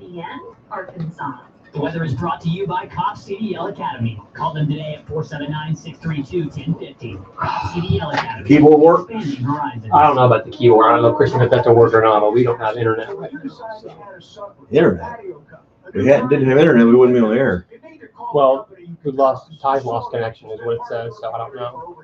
ESPN Arkansas. The weather is brought to you by Cobb CDL Academy. Call them today at 479-632-1050. Cobb CDL Academy. Keyboard work? Expanding horizons. I don't know about the keyword. I don't know if Christian got that to work or not, but we don't have internet. Internet? If we didn't have internet, we wouldn't be on the air. Well, Ty's lost connection is what it says, so I don't know.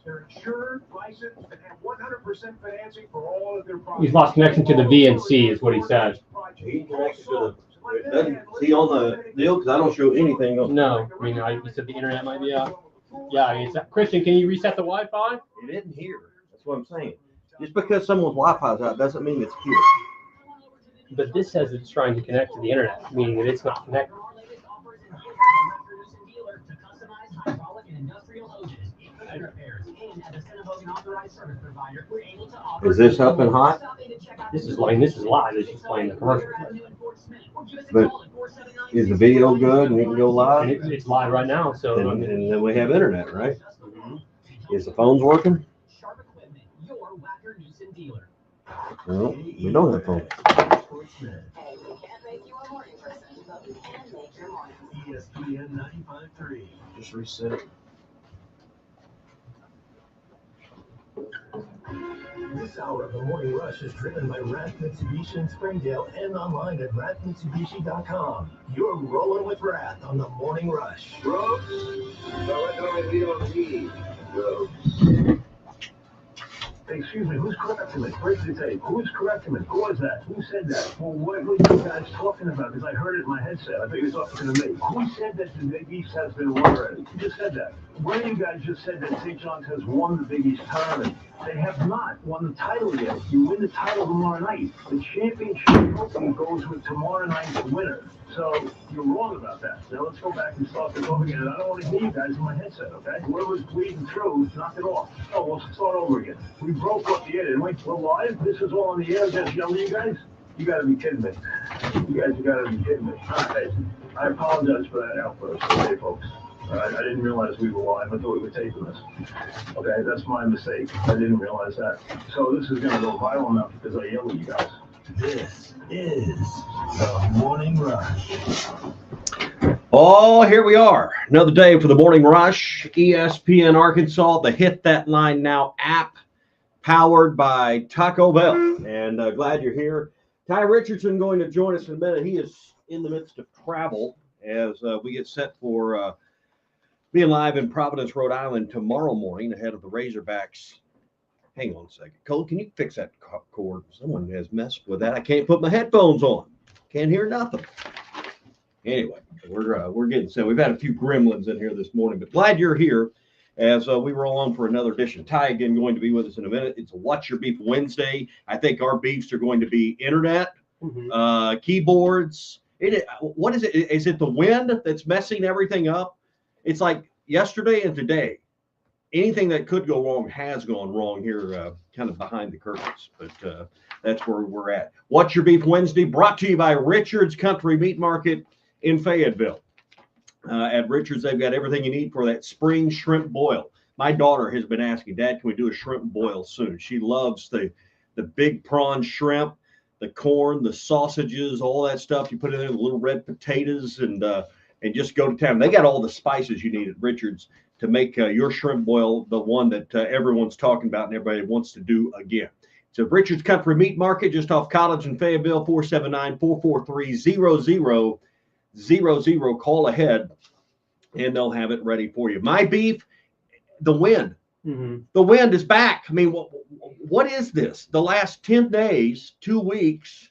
They're insured, licensed, and have 100% financing for all of their projects. He's lost connection to the VNC is what he said. He connected to the, see on the deal, because I don't show anything on. No, I mean, you said the internet might be out. Yeah, Christian, can you reset the Wi-Fi? It isn't here. That's what I'm saying. Just because someone's Wi-Fi is out doesn't mean it's here. But this says it's trying to connect to the internet, meaning that it's not connected. Is this up and hot? This is live. It's just playing the commercial. But is the video good and we can go live? And it's live right now, so. And then we have internet, right? Mm-hmm. Is the phones working? No, we don't have phones. ESPN 95.3. Just reset it. This hour of the Morning Rush is driven by Rath Mitsubishi in Springdale and online at rathmitsubishi.com. You're rolling with Rath on the Morning Rush. Roads? We don't need roads. Excuse me, who's correcting me? Break the tape. Who's correcting me? Who was that? Who said that? Well, what were you guys talking about? Because I heard it in my headset. I thought you were talking to me. Who said that the Big East has been won already? Who just said that? One of you guys just said that St. John's has won the Big East tournament. They have not won the title yet. You win the title tomorrow night. The championship opening goes with tomorrow night's winner. So you're wrong about that. Now let's go back and start this over again. I don't want to hear you guys in my headset, okay? Whoever's bleeding through, knock it off. Oh, we'll start over again. We broke up the air, didn't we? We're live. This is all on the air. Just yelling at you guys. You got to be kidding me. You guys got to be kidding me. All right. I apologize for that outburst, okay, folks. All right. I didn't realize we were live. I thought we were taping this. Okay, that's my mistake. I didn't realize that. So this is going to go viral now because I yell at you guys. This is the Morning Rush. Oh, here we are. Another day for the Morning Rush. ESPN Arkansas, the Hit That Line Now app, powered by Taco Bell. And glad you're here. Ty Richardson going to join us in a minute. He is in the midst of travel as we get set for being live in Providence, Rhode Island tomorrow morning ahead of the Razorbacks. Hang on a second. Cole, can you fix that cord? Someone has messed with that. I can't put my headphones on. Can't hear nothing. Anyway, we're getting set. We've had a few gremlins in here this morning, but glad you're here as we roll on for another edition. Ty again going to be with us in a minute. It's What's Your Beef Wednesday. I think our beefs are going to be internet, keyboards. What is it? Is it the wind that's messing everything up? It's like yesterday and today. Anything that could go wrong has gone wrong here, kind of behind the curtains, but that's where we're at. What's Your Beef Wednesday, brought to you by Richard's Country Meat Market in Fayetteville. At Richard's, they've got everything you need for that spring shrimp boil. My daughter has been asking, Dad, can we do a shrimp boil soon? She loves the big prawn shrimp, the corn, the sausages, all that stuff. You put it in the little red potatoes and just go to town. They got all the spices you need at Richard's to make your shrimp boil the one that everyone's talking about and everybody wants to do again. So Richard's Country Meat Market, just off College in Fayetteville, 479-443-0000. Call ahead, and they'll have it ready for you. My beef, the wind. Mm-hmm. The wind is back. I mean, what is this? The last 10 days, 2 weeks.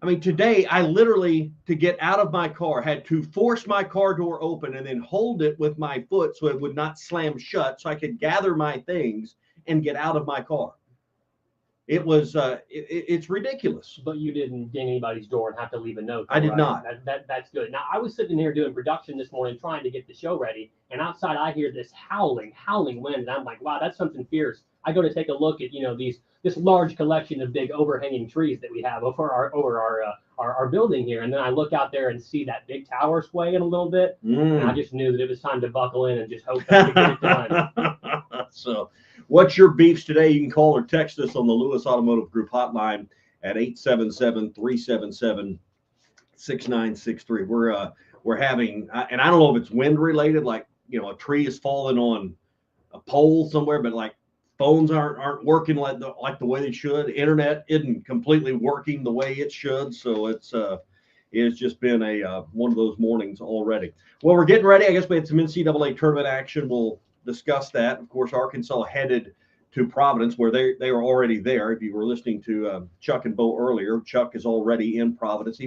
I mean, today I literally, to get out of my car, had to force my car door open and then hold it with my foot so it would not slam shut so I could gather my things and get out of my car. It was, it's ridiculous. But you didn't ding anybody's door and have to leave a note. I did not. That's good. Now, I was sitting here doing production this morning trying to get the show ready, and outside I hear this howling wind, and I'm like, wow, that's something fierce. I go to take a look at, this large collection of big overhanging trees that we have over our building here, and then I look out there and see that big tower swaying a little bit, and I just knew that it was time to buckle in and just hope that we get it done. So, what's your beefs today? You can call or text us on the Lewis Automotive Group hotline at 877-377-8255. 6'9", 6'3". We're having, and I don't know if it's wind related, like, a tree is falling on a pole somewhere, but like phones aren't working like the way they should. Internet isn't completely working the way it should. So it's just been one of those mornings already. Well, we're getting ready. I guess we had some NCAA tournament action. We'll discuss that. Of course, Arkansas headed to Providence, where they are already there. If you were listening to Chuck and Bo earlier, Chuck is already in Providence.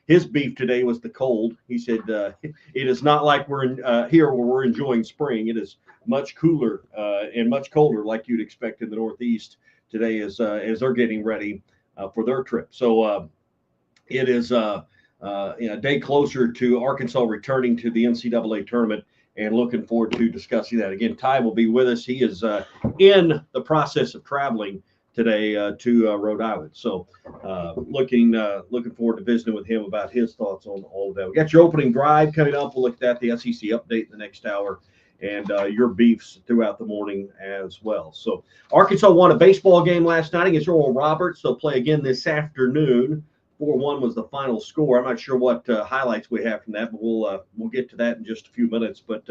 His beef today was the cold. He said it is not like we're here where we're enjoying spring. It is much cooler and much colder, like you'd expect in the Northeast today, as they're getting ready for their trip. So it is a day closer to Arkansas returning to the NCAA tournament, and looking forward to discussing that. Again, Ty will be with us. He is in the process of traveling today to Rhode Island. So looking forward to visiting with him about his thoughts on all of that. We got your opening drive coming up. We'll look at that, the SEC update in the next hour, and your beefs throughout the morning as well. So Arkansas won a baseball game last night against Oral Roberts. They'll play again this afternoon. 4-1 was the final score. I'm not sure what highlights we have from that, but we'll get to that in just a few minutes. But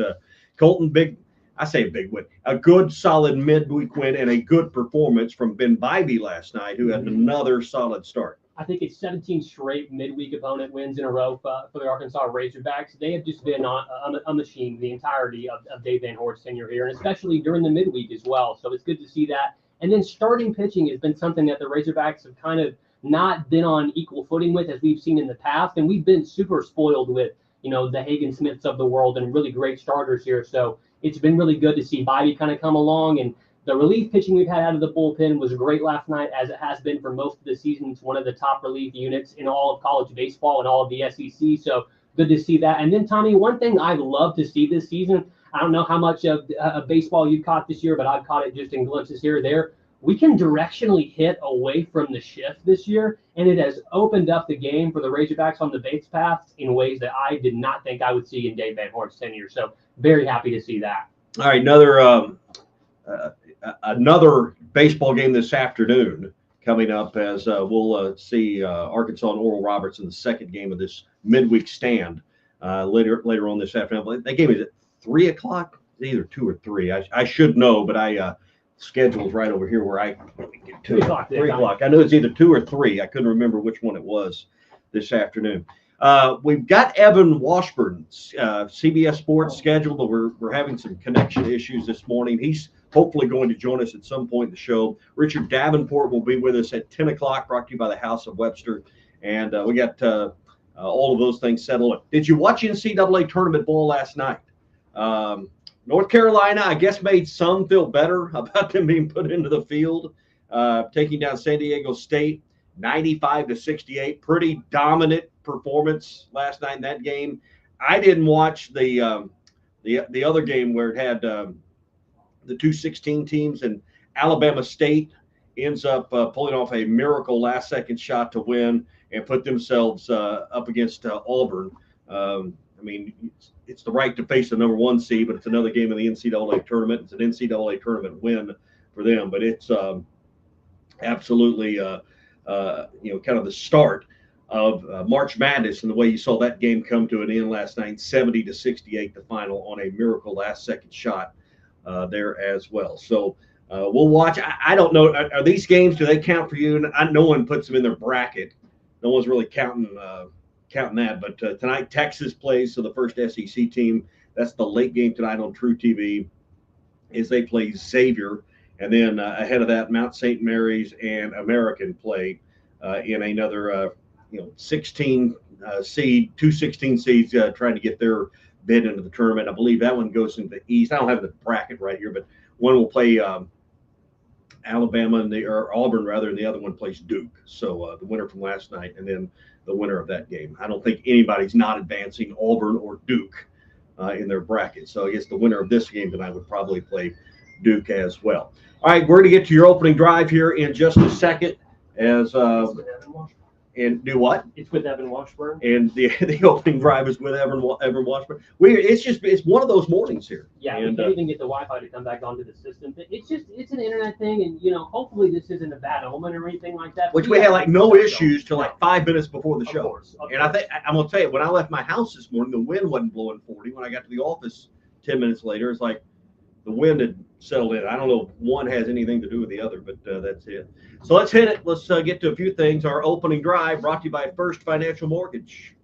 Colton, I say a big win, a good solid midweek win, and a good performance from Ben Bybee last night, who had another solid start. I think it's 17 straight midweek opponent wins in a row for the Arkansas Razorbacks. They have just been a machine the entirety of Dave Van Hort's tenure here, and especially during the midweek as well. So it's good to see that. And then starting pitching has been something that the Razorbacks have kind of not been on equal footing with, as we've seen in the past. And we've been super spoiled with, the Hagen Smiths of the world and really great starters here. So it's been really good to see Bybee kind of come along, and the relief pitching we've had out of the bullpen was great last night, as it has been for most of the season. It's one of the top relief units in all of college baseball and all of the SEC. So good to see that. And then, Tommy, one thing I love to see this season, I don't know how much of baseball you've caught this year, but I've caught it just in glimpses here or there. We can directionally hit away from the shift this year, and it has opened up the game for the Razorbacks on the base paths in ways that I did not think I would see in Dave Van Hort's tenure. So very happy to see that. All right, another baseball game this afternoon coming up, as we'll see Arkansas and Oral Roberts in the second game of this midweek stand later on this afternoon. That game is at 3 o'clock, either 2 or 3. I should know, but schedule's right over here where I get 2 o'clock. 3 o'clock. I knew it's either 2 or 3. I couldn't remember which one it was this afternoon. We've got Evan Washburn's CBS Sports scheduled, but we're having some connection issues this morning. He's hopefully going to join us at some point in the show. Richard Davenport will be with us at 10 o'clock, brought to you by the House of Webster. And we got all of those things settled. Did you watch NCAA tournament ball last night? North Carolina, I guess, made some feel better about them being put into the field, taking down San Diego State 95-68. Pretty dominant performance last night in that game. I didn't watch the other game where it had the 2-16 teams, and Alabama State ends up pulling off a miracle last-second shot to win and put themselves up against Auburn. It's the right to face the number 1 seed, but it's another game in the NCAA tournament. It's an NCAA tournament win for them, but it's absolutely kind of the start of March Madness, and the way you saw that game come to an end last night, 70-68, the final on a miracle last-second shot there as well. So we'll watch. I don't know. Are these games, do they count for you? No one puts them in their bracket. No one's really counting that. But tonight, Texas plays, so the first SEC team. That's the late game tonight on True TV, as they play Xavier. And then ahead of that, Mount St. Mary's and American play in another 16 seed, 2 16 seeds trying to get their bid into the tournament. I believe that one goes into the East. I don't have the bracket right here, but one will play Alabama or Auburn rather, and the other one plays Duke. So the winner from last night, and then the winner of that game. I don't think anybody's not advancing Auburn or Duke in their bracket. So I guess the winner of this game tonight would probably play Duke as well. All right, we're going to get to your opening drive here in just a second. As And do what? It's with Evan Washburn. And the opening drive is with Evan Washburn. It's one of those mornings here. Yeah, and, we can't even get the Wi-Fi to come back onto the system. It's an internet thing, and hopefully this isn't a bad omen or anything like that. Which we had like no issues till like 5 minutes before the Of show. course. And I think I'm gonna tell you, when I left my house this morning, the wind wasn't blowing 40. When I got to the office 10 minutes later, it's like the wind had settled in. I don't know if one has anything to do with the other, but that's it. So let's hit it. Let's get to a few things. Our opening drive brought to you by First Financial Mortgage.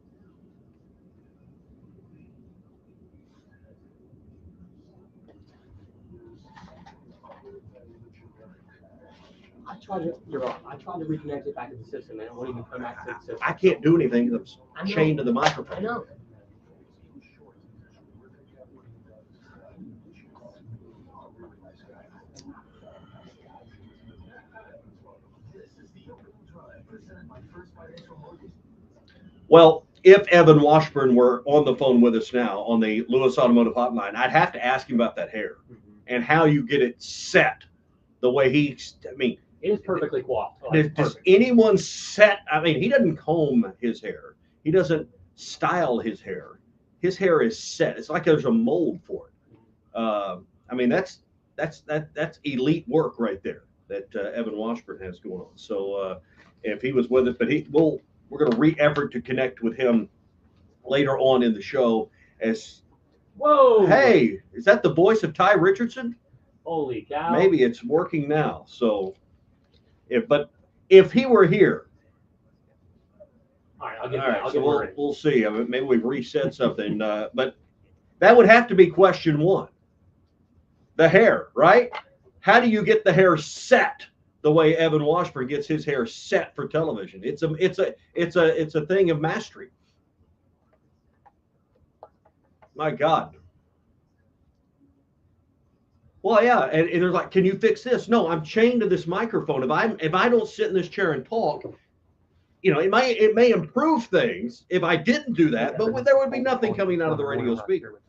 I tried to reconnect it back to the system, and it won't even come back to the system. I can't do anything because I'm chained to the I microphone. know. Well, if Evan Washburn were on the phone with us now on the Lewis Automotive Hotline, I'd have to ask him about that hair and how you get it set the way it is perfectly coiffed. Does anyone set? I mean, he doesn't comb his hair. He doesn't style his hair. His hair is set. It's like there's a mold for it. That's elite work right there that Evan Washburn has going on. So if he was with us, but we're going to re-effort to connect with him later on in the show. Hey, is that the voice of Ty Richardson? Holy cow! Maybe it's working now. So, if he were here, all right, we'll see. I mean, maybe we've reset something, but that would have to be question one. The hair, right? How do you get the hair set the way Evan Washburn gets his hair set for television? It's a thing of mastery. My God. Well, yeah, and they're like, "Can you fix this?" No, I'm chained to this microphone. If I don't sit in this chair and talk, it may improve things if I didn't do that, but there would be nothing coming out of the radio speaker.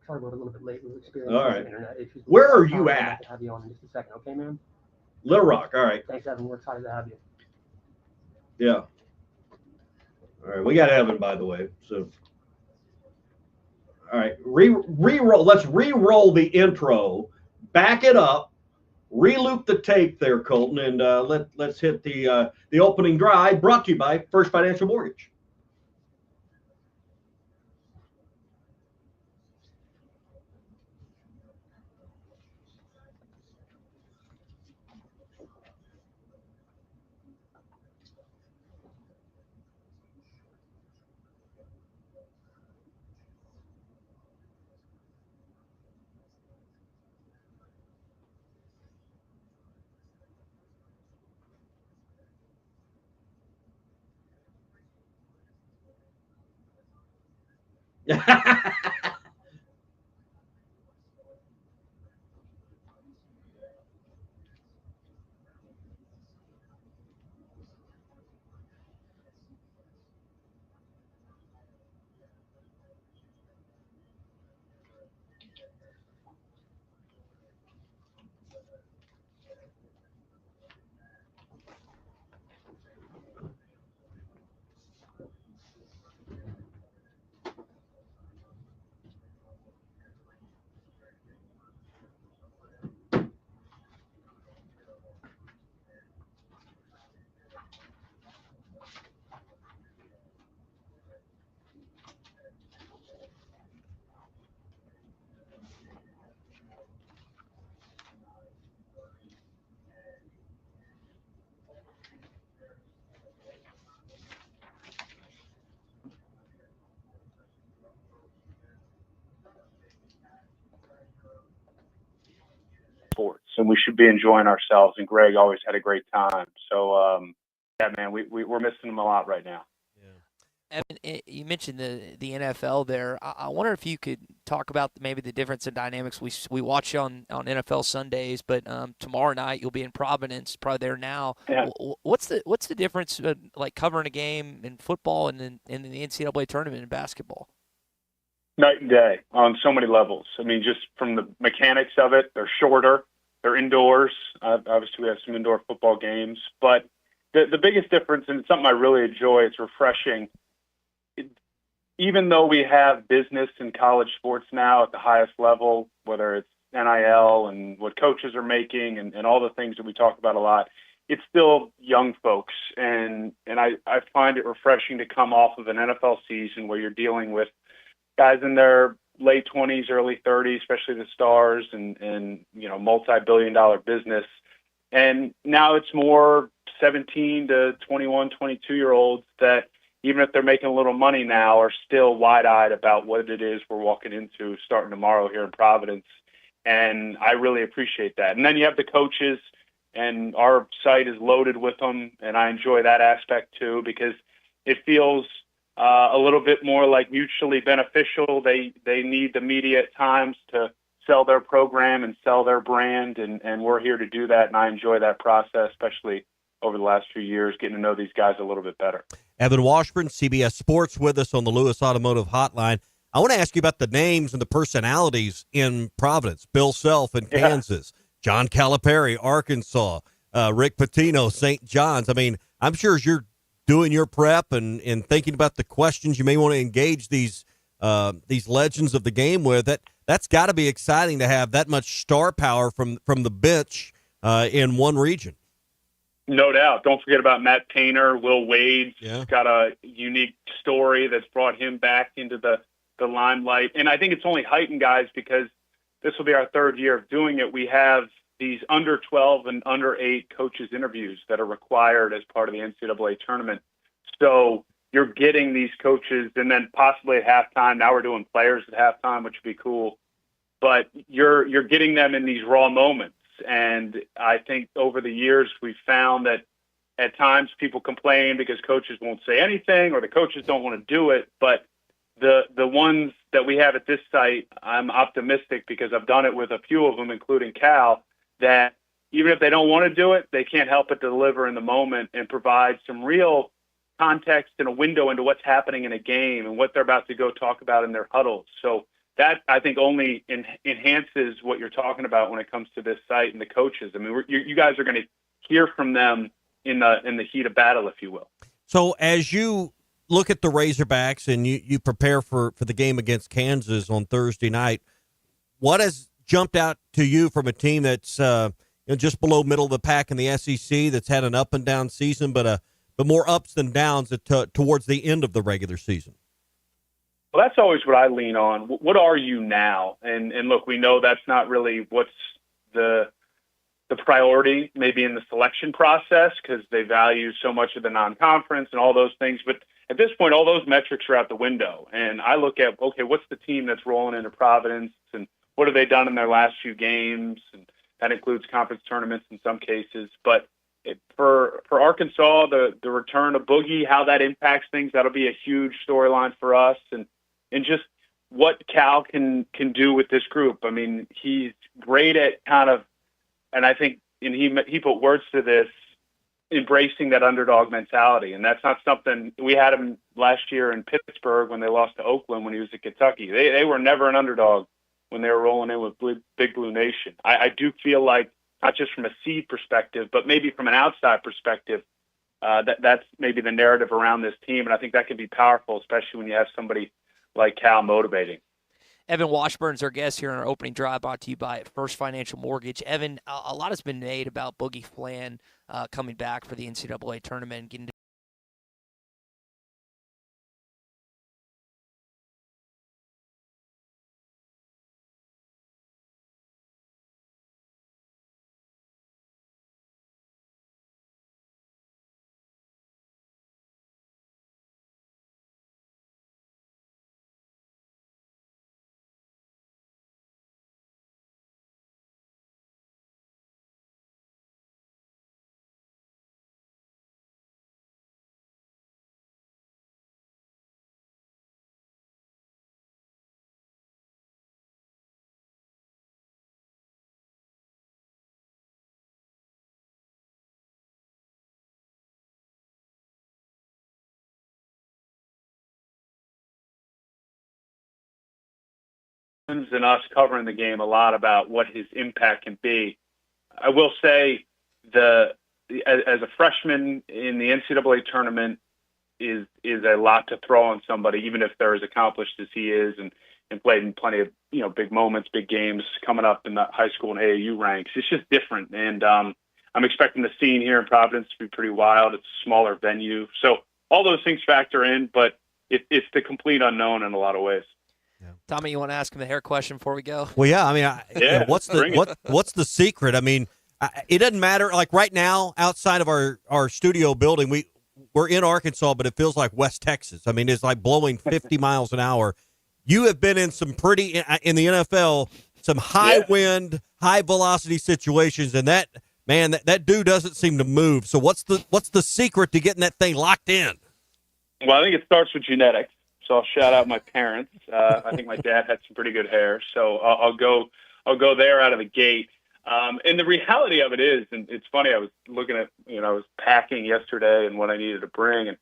Sorry, we're a little bit late. We've experienced all right. Internet issues. Where are you at? Have you on in just a second, okay, man? Little Rock. All right. Thanks, Evan. We're excited to have you. Yeah. All right, we got Evan, by the way. So, all right, re-roll. Let's re-roll the intro, back it up, re-loop the tape there, Colton, and let's hit the opening drive. Brought to you by First Financial Mortgage. Sports, and we should be enjoying ourselves. And Greg always had a great time. So, yeah, man, we're missing him a lot right now. Evan, you mentioned the NFL there. I wonder if you could talk about maybe the difference in dynamics. We watch you on NFL Sundays, but tomorrow night you'll be in Providence, probably there now. Yeah. What's the difference like covering a game in football and in the NCAA tournament in basketball? Night and day on so many levels. I mean, just from the mechanics of it, they're shorter. They're indoors. Obviously, we have some indoor football games. But the biggest difference, and it's something I really enjoy, it's refreshing. Even though we have business in college sports now at the highest level, whether it's NIL and what coaches are making and all the things that we talk about a lot, it's still young folks. And I find it refreshing to come off of an NFL season where you're dealing with guys in their late 20s, early 30s, especially the stars and multi-billion-dollar business. And now it's more 17 to 21, 22-year-olds that, even if they're making a little money now, are still wide-eyed about what it is we're walking into starting tomorrow here in Providence. And I really appreciate that. And then you have the coaches, and our site is loaded with them, and I enjoy that aspect too because it feels a little bit more like mutually beneficial. They need the media at times to sell their program and sell their brand, and we're here to do that, and I enjoy that process, especially over the last few years, getting to know these guys a little bit better. Evan Washburn, CBS Sports, with us on the Lewis Automotive Hotline. I want to ask you about the names and the personalities in Providence. Bill Self in Kansas, John Calipari, Arkansas, Rick Pitino, St. John's. I mean, I'm sure as you're doing your prep and thinking about the questions you may want to engage these legends of the game with, that's got to be exciting to have that much star power from the bench in one region. No doubt. Don't forget about Matt Painter, Will Wade's got a unique story that's brought him back into the limelight. And I think it's only heightened, guys, because this will be our third year of doing it. We have these under 12 and under 8 coaches interviews that are required as part of the NCAA tournament. So you're getting these coaches, and then possibly at halftime. Now we're doing players at halftime, which would be cool. But you're getting them in these raw moments. And I think over the years we've found that at times people complain because coaches won't say anything or the coaches don't want to do it. But the ones that we have at this site, I'm optimistic because I've done it with a few of them, including Cal, that even if they don't want to do it, they can't help but deliver in the moment and provide some real context and a window into what's happening in a game and what they're about to go talk about in their huddles. So that, I think, only enhances what you're talking about when it comes to this site and the coaches. I mean, you guys are going to hear from them in the heat of battle, if you will. So as you look at the Razorbacks and you prepare for the game against Kansas on Thursday night, what has jumped out to you from a team that's just below middle of the pack in the SEC, that's had an up and down season, but more ups than downs towards the end of the regular season? Well, that's always what I lean on. What are you now? And look, we know that's not really what's the priority maybe in the selection process because they value so much of the non-conference and all those things. But at this point, all those metrics are out the window. And I look at, okay, what's the team that's rolling into Providence and what have they done in their last few games? And that includes conference tournaments in some cases. But for Arkansas, the return of Boogie, how that impacts things, that'll be a huge storyline for us. And just what Cal can do with this group. I mean, he's great at kind of, and I think, and he put words to this, embracing that underdog mentality. And that's not something, we had him last year in Pittsburgh when they lost to Oakland when he was at Kentucky. They were never an underdog when they were rolling in with Big Blue Nation. I do feel like, not just from a seed perspective, but maybe from an outside perspective, that's maybe the narrative around this team. And I think that can be powerful, especially when you have somebody like Cal motivating. Evan Washburn's our guest here on our opening drive, brought to you by First Financial Mortgage. Evan, a lot has been made about Boogie Flan coming back for the NCAA tournament and getting to and us covering the game a lot about what his impact can be. I will say as a freshman in the NCAA tournament is a lot to throw on somebody, even if they're as accomplished as he is and played in plenty of, big moments, big games coming up in the high school and AAU ranks. It's just different. And I'm expecting the scene here in Providence to be pretty wild. It's a smaller venue. So all those things factor in, but it's the complete unknown in a lot of ways. Yeah. Tommy, you want to ask him the hair question before we go? Well, yeah. I mean, what's the secret? I mean, it doesn't matter. Like right now, outside of our studio building, we're in Arkansas, but it feels like West Texas. I mean, it's like blowing 50 miles an hour. You have been in some in the NFL, some high wind, high velocity situations, and that dude doesn't seem to move. So what's the secret to getting that thing locked in? Well, I think it starts with genetics. So I'll shout out my parents. I think my dad had some pretty good hair, so I'll go there out of the gate. And the reality of it is, and it's funny, I was looking at, I was packing yesterday and what I needed to bring, and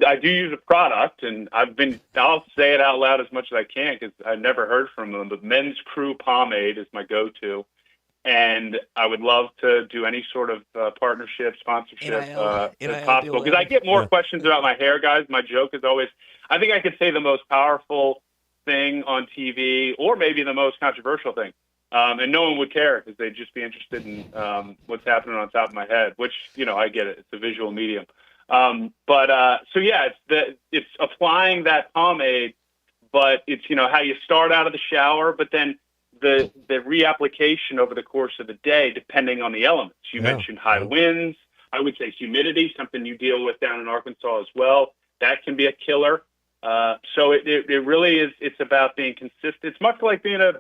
I do use a product, and I'll say it out loud as much as I can because I've never heard from them, but Men's Crew Pomade is my go-to. And I would love to do any sort of partnership, sponsorship, if possible. Because I get more questions about my hair, guys. My joke is always, I think I could say the most powerful thing on TV or maybe the most controversial thing. And no one would care because they'd just be interested in what's happening on top of my head, which, I get it. It's a visual medium. It's applying that pomade, but it's, how you start out of the shower, but then the reapplication over the course of the day, depending on the elements. You mentioned high winds. I would say humidity, something you deal with down in Arkansas as well. That can be a killer. So it really is. It's about being consistent. It's much like being an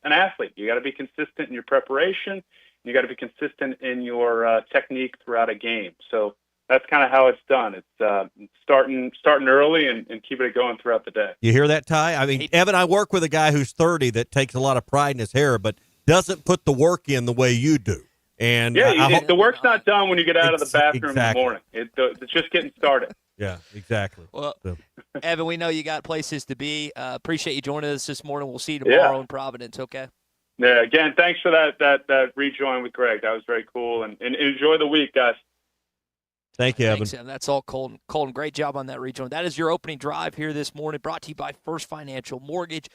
athlete. You got to be consistent in your preparation. You got to be consistent in your technique throughout a game. So that's kind of how it's done. It's starting early and keeping it going throughout the day. You hear that, Ty? I mean, Evan, I work with a guy who's 30 that takes a lot of pride in his hair, but doesn't put the work in the way you do. And the work's not done when you get out of the bathroom in the morning. It's just getting started. Yeah, exactly. Well, Evan, we know you got places to be. Appreciate you joining us this morning. We'll see you tomorrow in Providence, okay? Yeah, again, thanks for that rejoin with Greg. That was very cool. And enjoy the week, guys. Thank you, Evan. Thanks, Evan. That's all, Colton. Colton, great job on that rejoin. That is your opening drive here this morning, brought to you by First Financial Mortgage.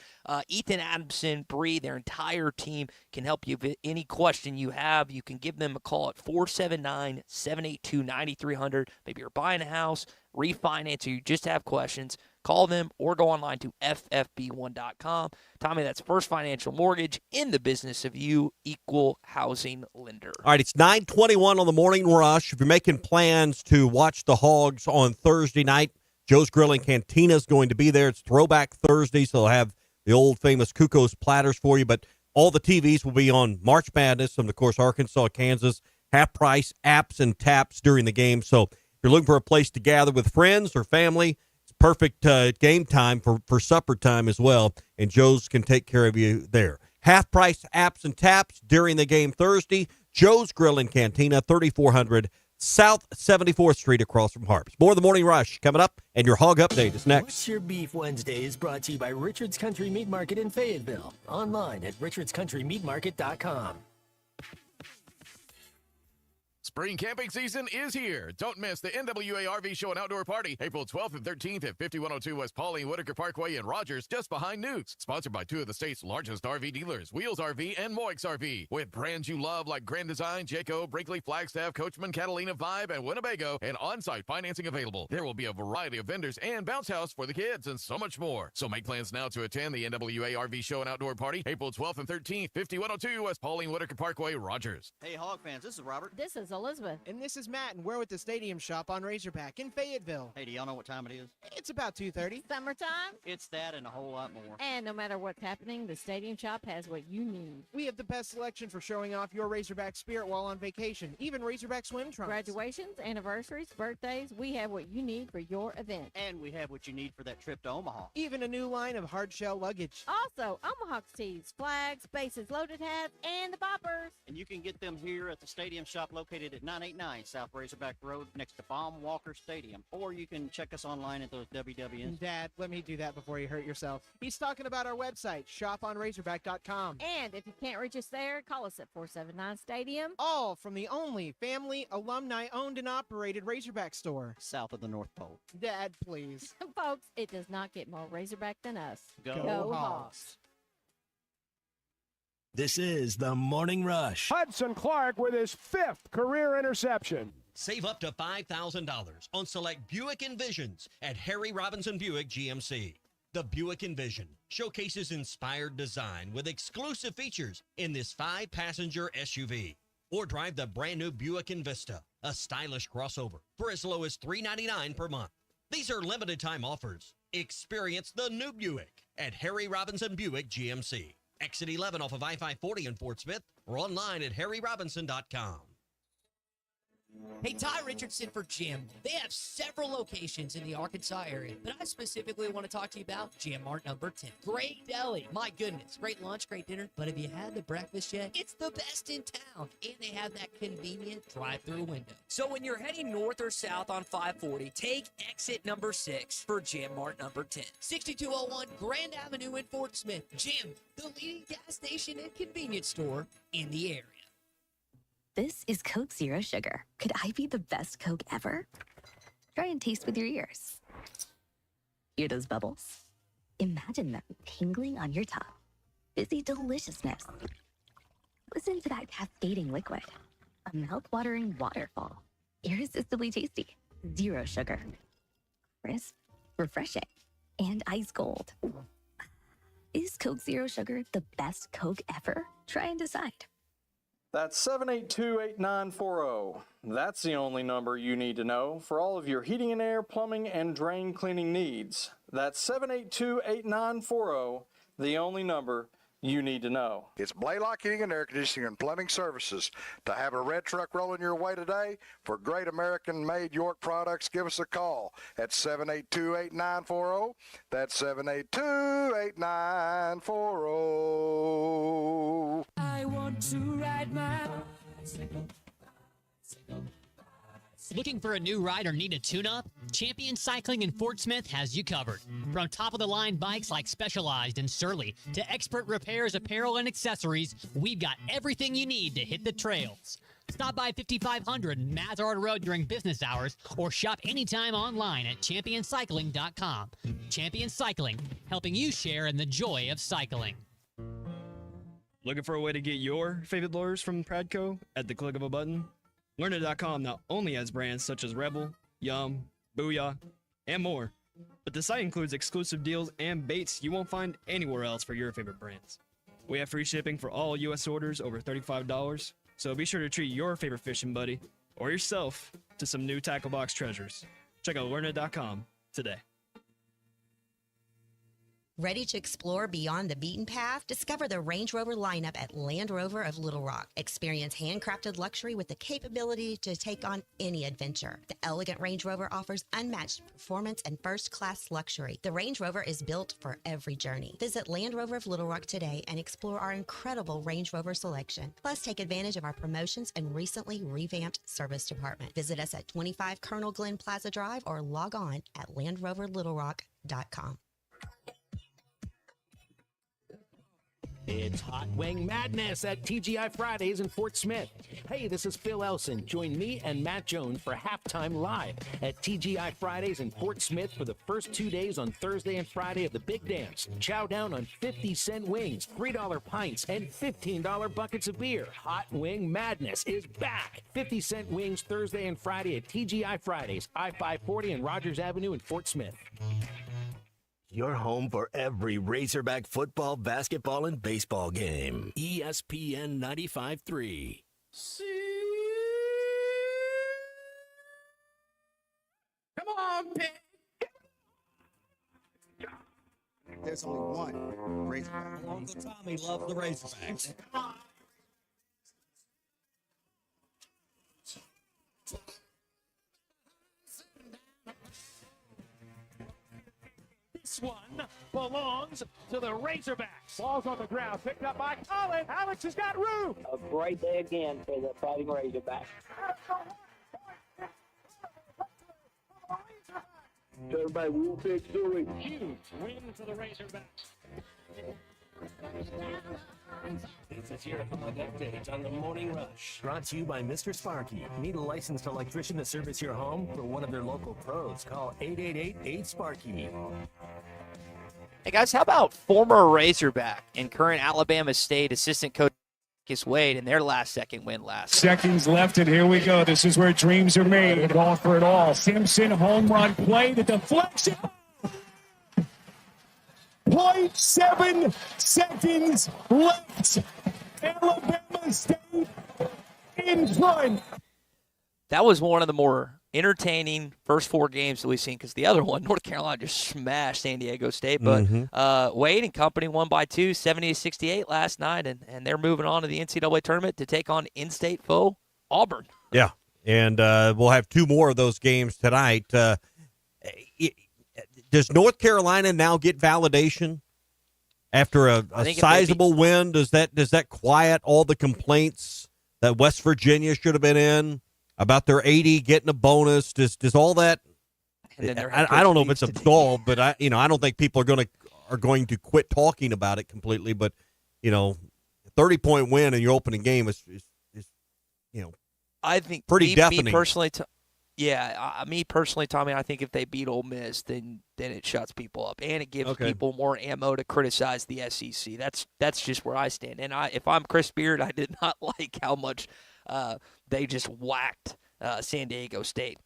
Ethan Adamson, Bree, their entire team can help you with any question you have. You can give them a call at 479-782-9300. Maybe you're buying a house, refinance, or you just have questions. Call them or go online to ffb1.com. Tommy, that's First Financial Mortgage, in the business of you, equal housing lender. All right, it's 9:21 on the Morning Rush. If you're making plans to watch the Hogs on Thursday night, Joe's Grill and Cantina is going to be there. It's Throwback Thursday, so they'll have the old famous Kuko's platters for you. But all the TVs will be on March Madness and, of course, Arkansas, Kansas, half-price apps and taps during the game. So if you're looking for a place to gather with friends or family, perfect game time for supper time as well, and Joe's can take care of you there. Half-price apps and taps during the game Thursday. Joe's Grill and Cantina, 3400 South 74th Street across from Harps. More of the Morning Rush coming up, and your Hog Update is next. What's Your Beef Wednesday is brought to you by Richard's Country Meat Market in Fayetteville. Online at richardscountrymeatmarket.com. Spring camping season is here. Don't miss the NWA RV Show and Outdoor Party, April 12th and 13th at 5102 West Pauline Whitaker Parkway in Rogers, just behind Newt's. Sponsored by two of the state's largest RV dealers, Wheels RV and Moix RV. With brands you love like Grand Design, Jayco, Brinkley, Flagstaff, Coachman, Catalina, Vibe, and Winnebago, and on-site financing available. There will be a variety of vendors and bounce house for the kids and so much more. So make plans now to attend the NWA RV Show and Outdoor Party, April 12th and 13th, 5102 West Pauline Whitaker Parkway, Rogers. Hey, Hog fans, this is Robert. This is Elizabeth. And this is Matt, and we're at the Stadium Shop on Razorback in Fayetteville. Hey, do y'all know what time it is? It's about 2:30. Summertime? It's that and a whole lot more. And no matter what's happening, the Stadium Shop has what you need. We have the best selection for showing off your Razorback spirit while on vacation, even Razorback swim trunks. Graduations, anniversaries, birthdays, we have what you need for your event. And we have what you need for that trip to Omaha. Even a new line of hard shell luggage. Also, Omaha tees, flags, bases, loaded hats, and the boppers. And you can get them here at the Stadium Shop located located at 989 South Razorback Road next to Baum Walker Stadium. Or you can check us online at those WWNs. Dad, let me do that before you hurt yourself. He's talking about our website, shoponrazorback.com. And if you can't reach us there, call us at 479 Stadium. All from the only family, alumni-owned and operated Razorback store. South of the North Pole. Dad, please. Folks, it does not get more Razorback than us. Go Hawks. This is the Morning Rush. Hudson Clark with his 5th career interception. Save up to $5,000 on select Buick Envisions at Harry Robinson Buick GMC. The Buick Envision showcases inspired design with exclusive features in this 5-passenger SUV. Or drive the brand new Buick Envista, a stylish crossover, for as low as $399 per month. These are limited time offers. Experience the new Buick at Harry Robinson Buick GMC. Exit 11 off of I-540 in Fort Smith, or online at harryrobinson.com. Hey, Ty Richardson for Jim. They have several locations in the Arkansas area, but I specifically want to talk to you about Jim Mart number 10. Great deli. My goodness. Great lunch, great dinner. But have you had the breakfast yet? It's the best in town. And they have that convenient drive-through window. So when you're heading north or south on 540, take exit number 6 for Jim Mart number 10. 6201 Grand Avenue in Fort Smith. Jim, the leading gas station and convenience store in the area. This is Coke Zero Sugar. Could I be the best Coke ever? Try and taste with your ears. Hear those bubbles? Imagine them tingling on your tongue. Fizzy deliciousness. Listen to that cascading liquid. A mouth-watering waterfall. Irresistibly tasty. Zero sugar. Crisp, refreshing, and ice cold. Is Coke Zero Sugar the best Coke ever? Try and decide. That's 782-8940. That's the only number you need to know for all of your heating and air, plumbing, and drain cleaning needs. That's 782-8940, the only number you need to know. It's Blaylock Heating and Air Conditioning and Plumbing Services. To have a red truck rolling your way today for great American-made York products, give us a call at 782-8940. That's 782-8940. I want to ride my bicycle. Looking for a new ride or need a tune-up? Champion Cycling in Fort Smith has you covered. From top-of-the-line bikes like Specialized and Surly to expert repairs, apparel, and accessories, we've got everything you need to hit the trails. Stop by 5500 Mazard Road during business hours or shop anytime online at championcycling.com. Champion Cycling, helping you share in the joy of cycling. Looking for a way to get your favorite blowers from Pradco at the click of a button? Learner.com not only has brands such as Rebel, Yum, Booyah, and more, but the site includes exclusive deals and baits you won't find anywhere else for your favorite brands. We have free shipping for all U.S. orders over $35, so be sure to treat your favorite fishing buddy or yourself to some new tackle box treasures. Check out Learner.com today. Ready to explore beyond the beaten path? Discover the Range Rover lineup at Land Rover of Little Rock. Experience handcrafted luxury with the capability to take on any adventure. The elegant Range Rover offers unmatched performance and first-class luxury. The Range Rover is built for every journey. Visit Land Rover of Little Rock today and explore our incredible Range Rover selection. Plus, take advantage of our promotions and recently revamped service department. Visit us at 25 Colonel Glenn Plaza Drive or log on at LandRoverLittleRock.com. It's Hot Wing Madness at TGI Fridays in Fort Smith. Hey, this is Phil Elson. Join me and Matt Jones for Halftime Live at TGI Fridays in Fort Smith for the first 2 days on Thursday and Friday of the Big Dance. Chow down on 50-cent wings, $3 pints, and $15 buckets of beer. Hot Wing Madness is back. 50-cent wings Thursday and Friday at TGI Fridays, I-540 and Rogers Avenue in Fort Smith. Your home for every Razorback football, basketball, and baseball game. ESPN 95.3. Come on, Pitt. There's only one Razorback. Uncle Tommy loves the Razorbacks. This one belongs to the Razorbacks. Ball's on the ground, picked up by Colin. Alex has got room. A great day again for the Fighting Razorbacks. Everybody, we'll pick through it. Huge win for the Razorbacks. This is your Hog Update on the Morning Rush. Brought to you by Mr. Sparky. Need a licensed electrician to service your home? For one of their local pros, call 888-8-SPARKY. Hey, guys, how about former Razorback and current Alabama State assistant coach Marcus Wade in their last-second win last night? Seconds left, and here we go. This is where dreams are made. Going for it all. Simpson, home run play, the deflection. 0.7 seconds left. Alabama State in front. That was one of the more entertaining first four games that we've seen, because the other one, North Carolina just smashed San Diego State. But Wade and company won by 70-68 last night, and they're moving on to the NCAA tournament to take on in-state foe Auburn. Yeah, and we'll have two more of those games tonight. Does North Carolina now get validation after a sizable win? Does that quiet all the complaints that West Virginia should have been in about their 80 getting a bonus? Does all that? I don't know if it's absolved, but I don't think people are going to quit talking about it completely. But 30-point win in your opening game is I think pretty deafening. Me personally, Tommy, I think if they beat Ole Miss, then it shuts people up, and it gives people more ammo to criticize the SEC. That's just where I stand. And if I'm Chris Beard, I did not like how much they just whacked San Diego State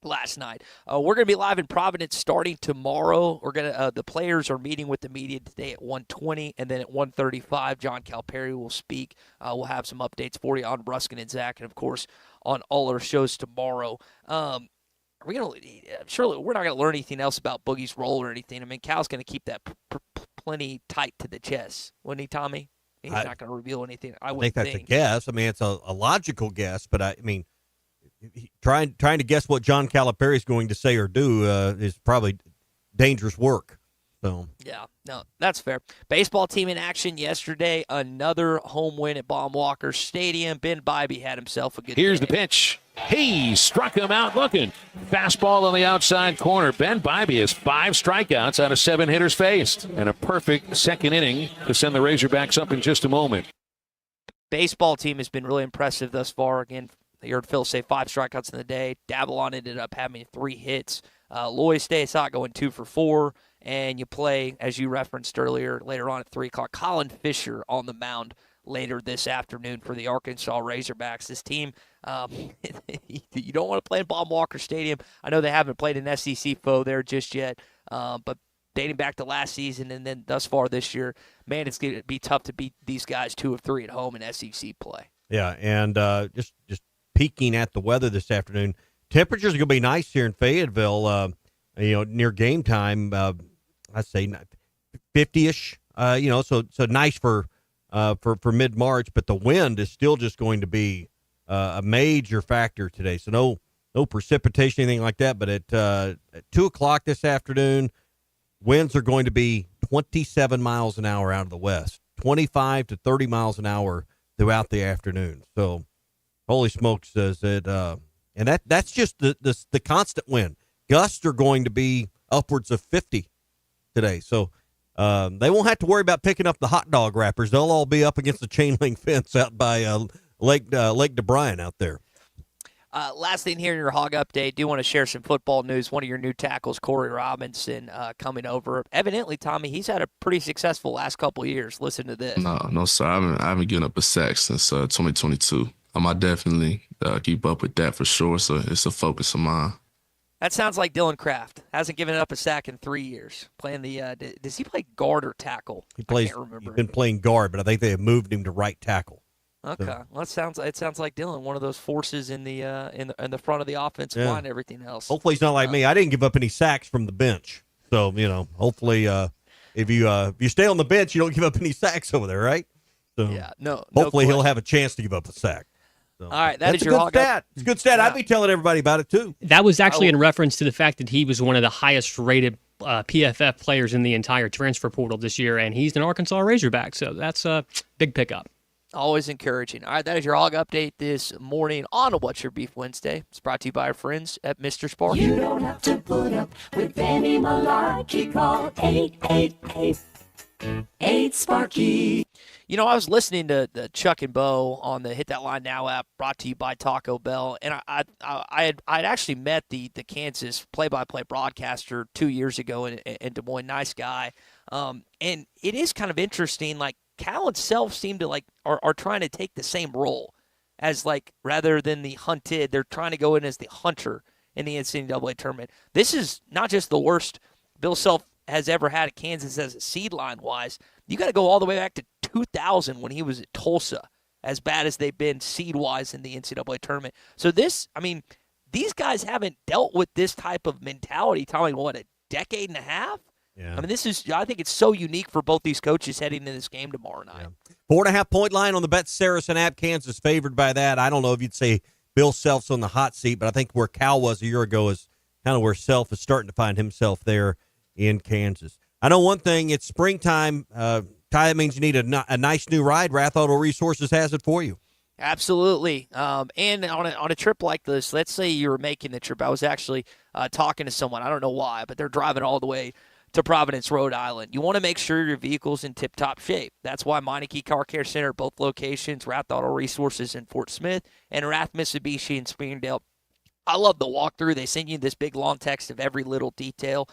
last night. We're going to be live in Providence starting tomorrow. We're going to the players are meeting with the media today at 1:20, and then at 1:35, John Calipari will speak. We'll have some updates for you on Ruskin and Zach, and of course on all our shows tomorrow. Surely we're not going to learn anything else about Boogie's role or anything. I mean, Cal's going to keep that plenty tight to the chest, wouldn't he, Tommy? He's not going to reveal anything. I think that's a guess. I mean, it's a logical guess, but I mean, trying to guess what John Calipari is going to say or do is probably dangerous work. So yeah, no, that's fair. Baseball team in action yesterday. Another home win at Baum-Walker Stadium. Ben Bybee had himself a good Here's day. the pitch. He struck him out looking. Fastball on the outside corner. Ben Bybee has 5 strikeouts out of 7 hitters faced. And a perfect second inning to send the Razorbacks up in just a moment. Baseball team has been really impressive thus far. Again, you heard Phil say 5 strikeouts in the day. Davalon ended up having 3 hits. Lois stays hot, going 2 for 4. And you play, as you referenced earlier, later on at 3 o'clock, Colin Fisher on the mound later this afternoon for the Arkansas Razorbacks. This team, you don't want to play in Baum-Walker Stadium. I know they haven't played an SEC foe there just yet, but dating back to last season and then thus far this year, man, it's going to be tough to beat these guys 2 of 3 at home in SEC play. Yeah, and just peeking at the weather this afternoon, temperatures are going to be nice here in Fayetteville. Near game time, I'd say 50-ish. So nice for mid-March, but the wind is still just going to be a major factor today. So no precipitation, anything like that. But at 2 o'clock this afternoon, winds are going to be 27 miles an hour out of the west, 25 to 30 miles an hour throughout the afternoon. So, holy smokes, does it? And that's just the constant wind. Gusts are going to be upwards of 50 today. So they won't have to worry about picking up the hot dog wrappers. They'll all be up against the chain link fence out by Lake DeBryan out there. Last thing here in your Hog Update, do want to share some football news. One of your new tackles, Corey Robinson, coming over. Evidently, Tommy, he's had a pretty successful last couple of years. Listen to this. No, sir. I haven't given up a sack since 2022. I definitely keep up with that for sure. So it's a focus of mine. That sounds like Dylan Kraft. Hasn't given up a sack in 3 years. Playing does he play guard or tackle? I can't remember. He's been playing guard, but I think they have moved him to right tackle. Okay, well, it sounds like Dylan, one of those forces in the front of the offensive line and everything else. Hopefully he's not like me. I didn't give up any sacks from the bench. So, hopefully if you stay on the bench, you don't give up any sacks over there, right? So yeah, no. Hopefully he'll have a chance to give up a sack. So, all right, that's your good stat. It's a good stat. I'd be telling everybody about it too. That was actually in reference to the fact that he was one of the highest rated PFF players in the entire transfer portal this year, and he's an Arkansas Razorback, so that's a big pickup. Always encouraging. All right, that is your hog update this morning on What's Your Beef Wednesday. It's brought to you by our friends at Mr. Sparky. You don't have to put up with any malarkey. Call 888-8 You know, I was listening to the Chuck and Bo on the Hit That Line Now app, brought to you by Taco Bell, and I'd actually met the Kansas play-by-play broadcaster 2 years ago in Des Moines. Nice guy, and it is kind of interesting. Like Cal and Self seem to are trying to take the same role as rather than the hunted, they're trying to go in as the hunter in the NCAA tournament. This is not just the worst Bill Self has ever had at Kansas as a seed line wise. You got to go all the way back to 2000 when he was at Tulsa, as bad as they've been seed-wise in the NCAA tournament. So these guys haven't dealt with this type of mentality, telling a decade and a half? Yeah. I mean, I think it's so unique for both these coaches heading into this game tomorrow night. Yeah. 4.5-point line on the Bet Saracen app. Kansas favored by that. I don't know if you'd say Bill Self's on the hot seat, but I think where Cal was a year ago is kind of where Self is starting to find himself there in Kansas. I know one thing, it's springtime. Ty, that means you need a nice new ride. Rath Auto Resources has it for you. Absolutely. And on a trip like this, let's say you were making the trip. I was actually talking to someone. I don't know why, but they're driving all the way to Providence, Rhode Island. You want to make sure your vehicle's in tip-top shape. That's why Meineke Car Care Center, both locations, Rath Auto Resources in Fort Smith, and Rath Mitsubishi in Springdale. I love the walkthrough. They send you this big long text of every little detail.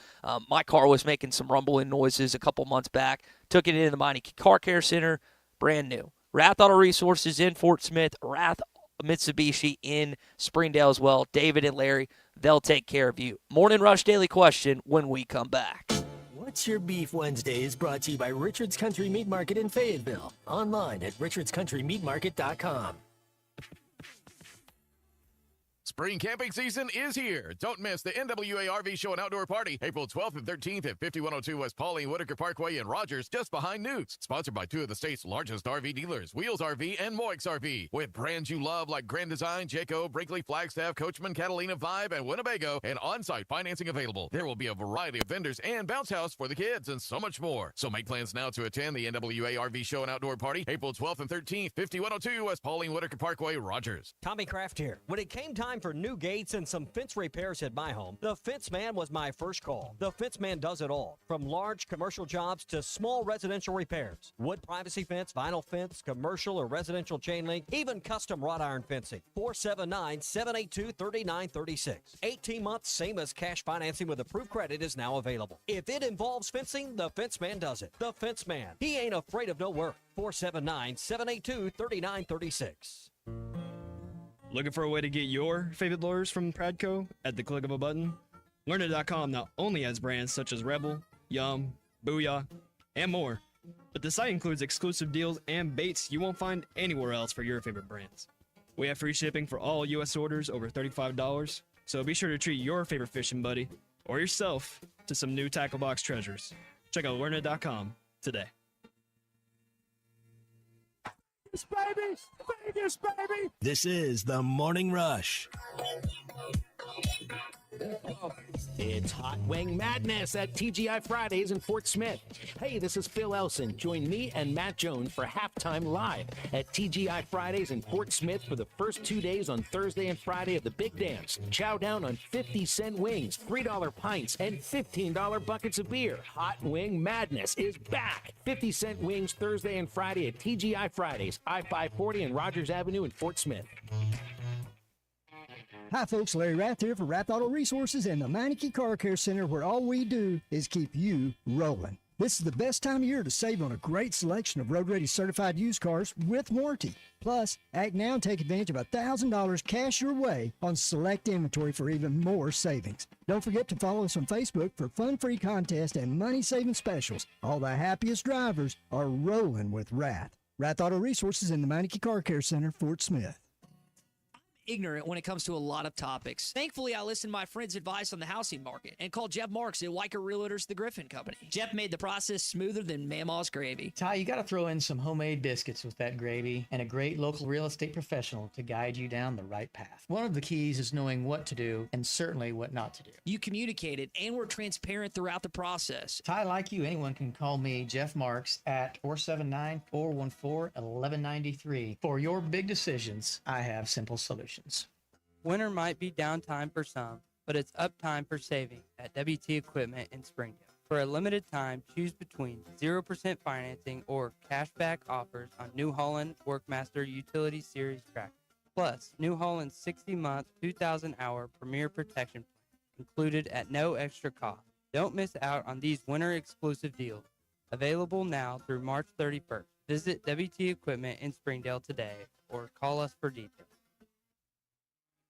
My car was making some rumbling noises a couple months back. Took it into the Meineke Car Care Center, brand new. Rath Auto Resources in Fort Smith, Rath Mitsubishi in Springdale as well. David and Larry, they'll take care of you. Morning Rush Daily Question when we come back. What's Your Beef Wednesday is brought to you by Richard's Country Meat Market in Fayetteville. Online at richardscountrymeatmarket.com. Spring camping season is here. Don't miss the NWA RV Show and Outdoor Party, April 12th and 13th at 5102 West Pauline Whitaker Parkway in Rogers, just behind Newt's. Sponsored by two of the state's largest RV dealers, Wheels RV and Moix RV. With brands you love like Grand Design, Jayco, Brinkley, Flagstaff, Coachman, Catalina, Vibe, and Winnebago, and on-site financing available. There will be a variety of vendors and bounce house for the kids and so much more. So make plans now to attend the NWA RV Show and Outdoor Party, April 12th and 13th, 5102 West Pauline Whitaker Parkway, Rogers. Tommy Kraft here. When it came time for new gates and some fence repairs at my home, the Fence Man was my first call. The Fence Man does it all, from large commercial jobs to small residential repairs. Wood privacy fence, vinyl fence, commercial or residential chain link, even custom wrought iron fencing. 479-782-3936. 18 months, same as cash financing with approved credit is now available. If it involves fencing, the Fence Man does it. The Fence Man. He ain't afraid of no work. 479-782-3936. Looking for a way to get your favorite lures from Pradco at the click of a button? Learner.com not only has brands such as Rebel, Yum, Booyah, and more, but the site includes exclusive deals and baits you won't find anywhere else for your favorite brands. We have free shipping for all U.S. orders over $35, so be sure to treat your favorite fishing buddy or yourself to some new tackle box treasures. Check out Learner.com today. Baby, Vegas, baby. This is the Morning Rush. It's Hot Wing Madness at TGI Fridays in Fort Smith. Hey, this is Phil Elson. Join me and Matt Jones for Halftime Live at TGI Fridays in Fort Smith for the first 2 days on Thursday and Friday of the Big Dance. Chow down on 50-cent wings, $3 pints, and $15 buckets of beer. Hot Wing Madness is back. 50-cent wings Thursday and Friday at TGI Fridays, I-540 and Rogers Avenue in Fort Smith. Hi folks, Larry Rath here for Rath Auto Resources and the Meineke Car Care Center, where all we do is keep you rolling. This is the best time of year to save on a great selection of road-ready certified used cars with warranty. Plus, act now and take advantage of $1,000 cash your way on select inventory for even more savings. Don't forget to follow us on Facebook for fun-free contests and money-saving specials. All the happiest drivers are rolling with Rath. Rath Auto Resources in the Meineke Car Care Center, Fort Smith. ignorant when it comes to a lot of topics. Thankfully, I listened to my friend's advice on the housing market and called Jeff Marks at Weicker Realtors, the Griffin Company. Jeff made the process smoother than Mama's gravy. Ty, you got to throw in some homemade biscuits with that gravy and a great local real estate professional to guide you down the right path. One of the keys is knowing what to do and certainly what not to do. You communicated and were transparent throughout the process. Ty, like you, anyone can call me, Jeff Marks, at 479-414-1193. For your big decisions, I have simple solutions. Winter might be downtime for some, but it's uptime for saving at WT Equipment in Springdale. For a limited time, choose between 0% financing or cashback offers on New Holland Workmaster Utility Series tractors. Plus, New Holland's 60-month, 2,000-hour Premier Protection Plan included at no extra cost. Don't miss out on these winter-exclusive deals. Available now through March 31st. Visit WT Equipment in Springdale today or call us for details.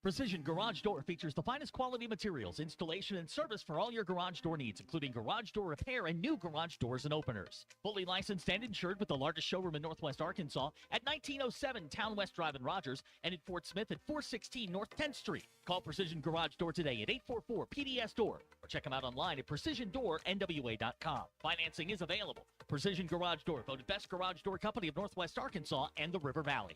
Precision Garage Door features the finest quality materials, installation, and service for all your garage door needs, including garage door repair and new garage doors and openers. Fully licensed and insured with the largest showroom in Northwest Arkansas at 1907 Town West Drive in Rogers and in Fort Smith at 416 North 10th Street. Call Precision Garage Door today at 844-PDS-DOOR or check them out online at PrecisionDoorNWA.com. Financing is available. Precision Garage Door, voted best garage door company of Northwest Arkansas and the River Valley.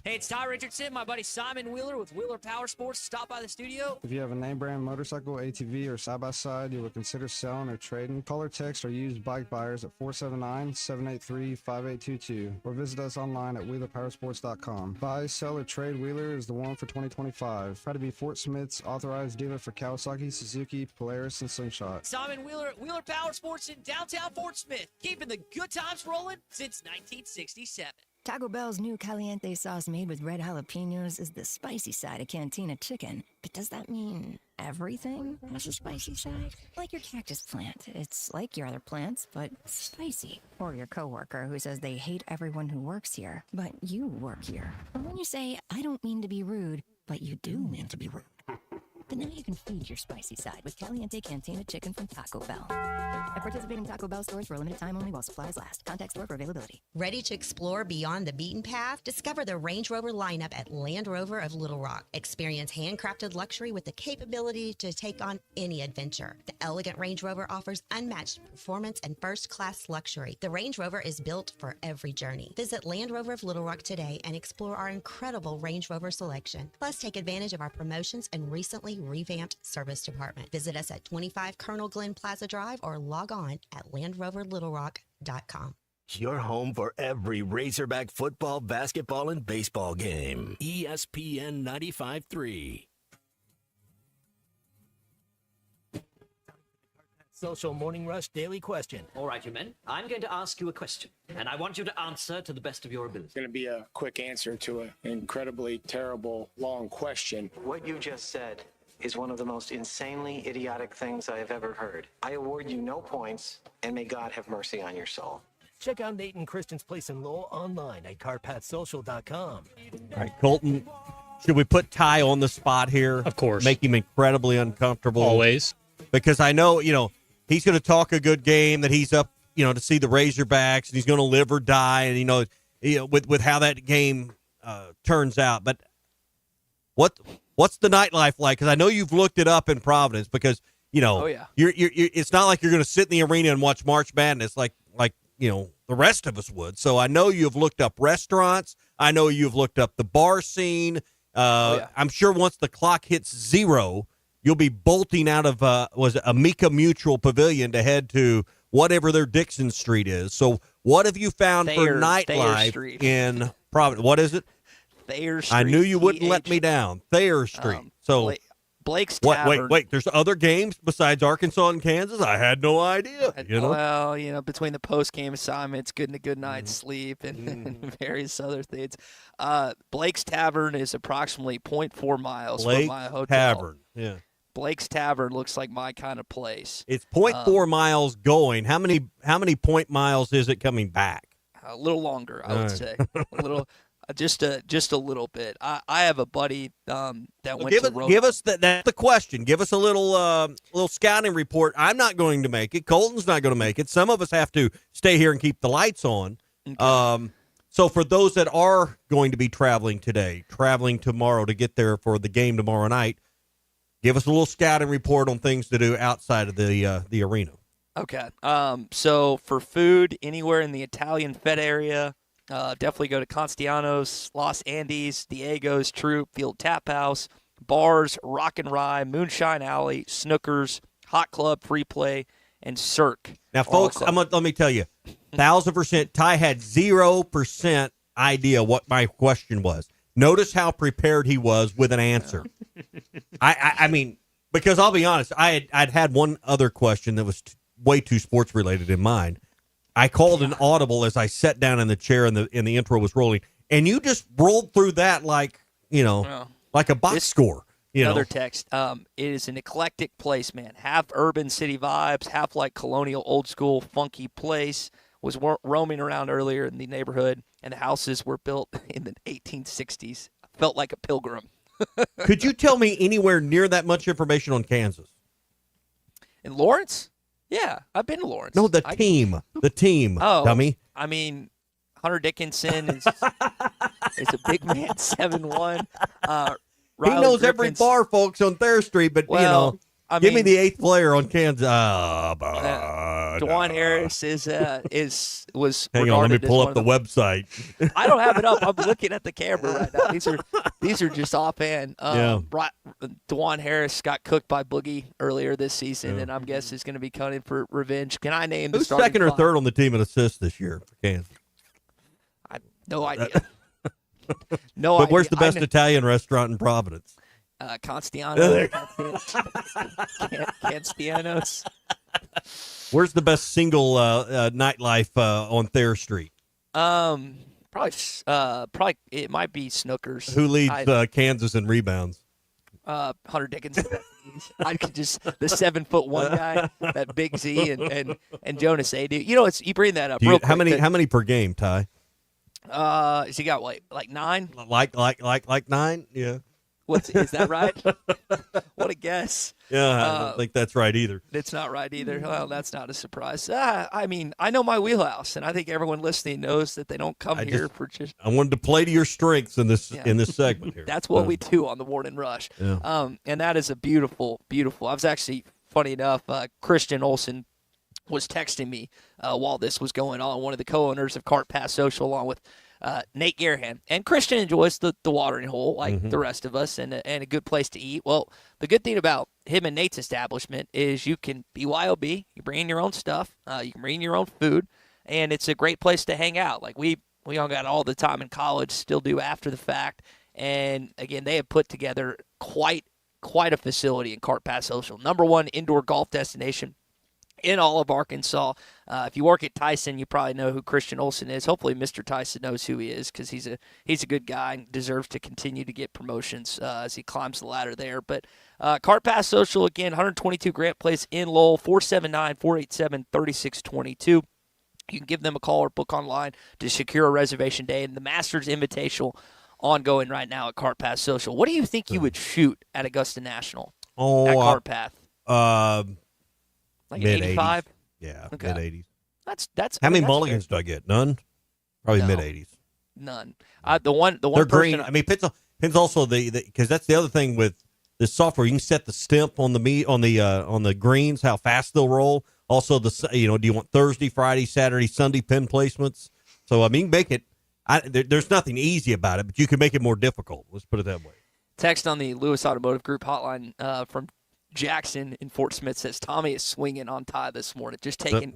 Hey, it's Ty Richardson, my buddy Simon Wheeler with Wheeler Power Sports. Stop by the studio. If you have a name brand motorcycle, ATV, or side-by-side you would consider selling or trading, call or text our used bike buyers at 479-783-5822 or visit us online at wheelerpowersports.com. Buy, sell, or trade Wheeler is the one for 2025. Try to be Fort Smith's authorized dealer for Kawasaki, Suzuki, Polaris, and Slingshot. Simon Wheeler at Wheeler Power Sports in downtown Fort Smith, keeping the good times rolling since 1967. Taco Bell's new caliente sauce made with red jalapenos is the spicy side of Cantina chicken. But does that mean everything has a spicy side? Like your cactus plant. It's like your other plants, but spicy. Or your coworker who says they hate everyone who works here, but you work here. Or when you say, I don't mean to be rude, but you do mean to be rude. But now you can feed your spicy side with Caliente Cantina chicken from Taco Bell. At participating Taco Bell stores for a limited time only while supplies last. Contact store for availability. Ready to explore beyond the beaten path? Discover the Range Rover lineup at Land Rover of Little Rock. Experience handcrafted luxury with the capability to take on any adventure. The elegant Range Rover offers unmatched performance and first-class luxury. The Range Rover is built for every journey. Visit Land Rover of Little Rock today and explore our incredible Range Rover selection. Plus, take advantage of our promotions and recently revamped service department. Visit us at 25 Colonel Glenn Plaza Drive or log on at LandRoverLittleRock.com. Your home for every Razorback football, basketball, and baseball game. ESPN 95.3. Social Morning Rush Daily Question. All right, you men. I'm going to ask you a question, and I want you to answer to the best of your ability. It's going to be a quick answer to an incredibly terrible, long question. What you just said is one of the most insanely idiotic things I have ever heard. I award you no points, and may God have mercy on your soul. Check out Nate and Kristen's Place in Lowell online at CarpathSocial.com. All right, Colton, should we put Ty on the spot here? Of course. Make him incredibly uncomfortable? Always. Because I know, he's going to talk a good game, that he's up, to see the Razorbacks, and he's going to live or die, and, with how that game turns out. But what's the nightlife like? Because I know you've looked it up in Providence because, Oh, yeah. you're it's not like you're going to sit in the arena and watch March Madness like the rest of us would. So I know you've looked up restaurants. I know you've looked up the bar scene. I'm sure once the clock hits 0, you'll be bolting out of Amica Mutual Pavilion to head to whatever their Dixon Street is. So what have you found for nightlife in Providence? What is it? Thayer Street. I knew you wouldn't let me down. Thayer Street. Blake's Tavern. Wait. There's other games besides Arkansas and Kansas? I had no idea. Well, between the post-game assignments, good night's sleep, and various other things. Blake's Tavern is approximately 0.4 miles from my hotel. Tavern, yeah. Blake's Tavern looks like my kind of place. It's 0.4 miles going. How many point miles is it coming back? A little longer, I would say. A little. Just a little bit. I have a buddy that went to Rhode. Give us that's the question. Give us a little scouting report. I'm not going to make it. Colton's not going to make it. Some of us have to stay here and keep the lights on. Okay. So for those that are going to be traveling today, traveling tomorrow to get there for the game tomorrow night, give us a little scouting report on things to do outside of the arena. Okay. So for food, anywhere in the Italian Fed area, definitely go to Constiano's, Los Andes, Diego's, Troop, Field Tap House, bars, Rock and Rye, Moonshine Alley, Snookers, Hot Club, Free Play, and Cirque. Now, folks, let me tell you, 1,000%. Ty had 0% idea what my question was. Notice how prepared he was with an answer. I mean, because I'll be honest, I'd had one other question that was way too sports related in mind. I called an audible as I sat down in the chair and the intro was rolling, and you just rolled through that like like a box score. Another text. It is an eclectic place, man. Half urban city vibes, half like colonial, old school, funky place. Was roaming around earlier in the neighborhood, and the houses were built in the 1860s. I felt like a pilgrim. Could you tell me anywhere near that much information on Kansas? In Lawrence? Yeah, I've been to Lawrence. No, the team. Oh, dummy. I mean, Hunter Dickinson is a big man, 7'1". He knows every bar, folks, on Thayer Street, but, give me the eighth player on Kansas. DeJuan Harris was. Hang on, let me pull up the website. I don't have it up. I'm looking at the camera right now. These are just offhand. DeJuan Harris got cooked by Boogie earlier this season, and I'm guessing is going to be coming for revenge. Can I name who's the starting second or five? third on the team in assists this year for Kansas? I have no idea. No, but where's the best Italian restaurant in Providence? Constiano. Constiano's. Where's the best single nightlife on Thayer Street? Probably it might be Snookers. Who leads Kansas in rebounds? Hunter Dickinson. I could just the 7'1" guy, that Big Z and Jonas Adu. You bring that up. Real quick, how many per game, Ty? Has he got like 9? Like 9? Yeah. Is that right? What a guess. Yeah, I don't think that's right either. It's not right either. Well, that's not a surprise. I mean, I know my wheelhouse, and I think everyone listening knows that they don't come here for just. I wanted to play to your strengths in this segment here. That's what we do on the Morning Rush. Yeah. And that is a beautiful, beautiful. I was actually, funny enough, Christian Olson was texting me while this was going on. One of the co-owners of Cart Pass Social, along with Nate Garahan. And Christian enjoys the watering hole like the rest of us, and a good place to eat. Well, the good thing about him and Nate's establishment is you can BYOB, you bring in your own stuff, you can bring in your own food, and it's a great place to hang out. Like we all got all the time in college, still do after the fact. And again, they have put together quite a facility in Cart Pass Social. #1 indoor golf destination in all of Arkansas. If you work at Tyson, you probably know who Christian Olson is. Hopefully Mr. Tyson knows who he is, because he's a good guy and deserves to continue to get promotions as he climbs the ladder there. But Cart Pass Social, again, 122 Grant Place in Lowell, 479-487-3622. You can give them a call or book online to secure a reservation day. And the Masters Invitational ongoing right now at Cart Pass Social. What do you think you would shoot at Augusta National at Cart Path? Like mid 85? Yeah, Okay. mid 80s. That's How many that's mulligans do I get? None? Probably No. mid 80s. None. The one They're person green. I mean, Pitt's also because that's the other thing with this software. You can set the stimp on the greens, how fast they'll roll. Also, do you want Thursday, Friday, Saturday, Sunday pin placements? So I mean, you can make it. There's nothing easy about it, but you can make it more difficult. Let's put it that way. text on the Lewis Automotive Group hotline from Jackson in Fort Smith says Tommy is swinging on Ty this morning, just taking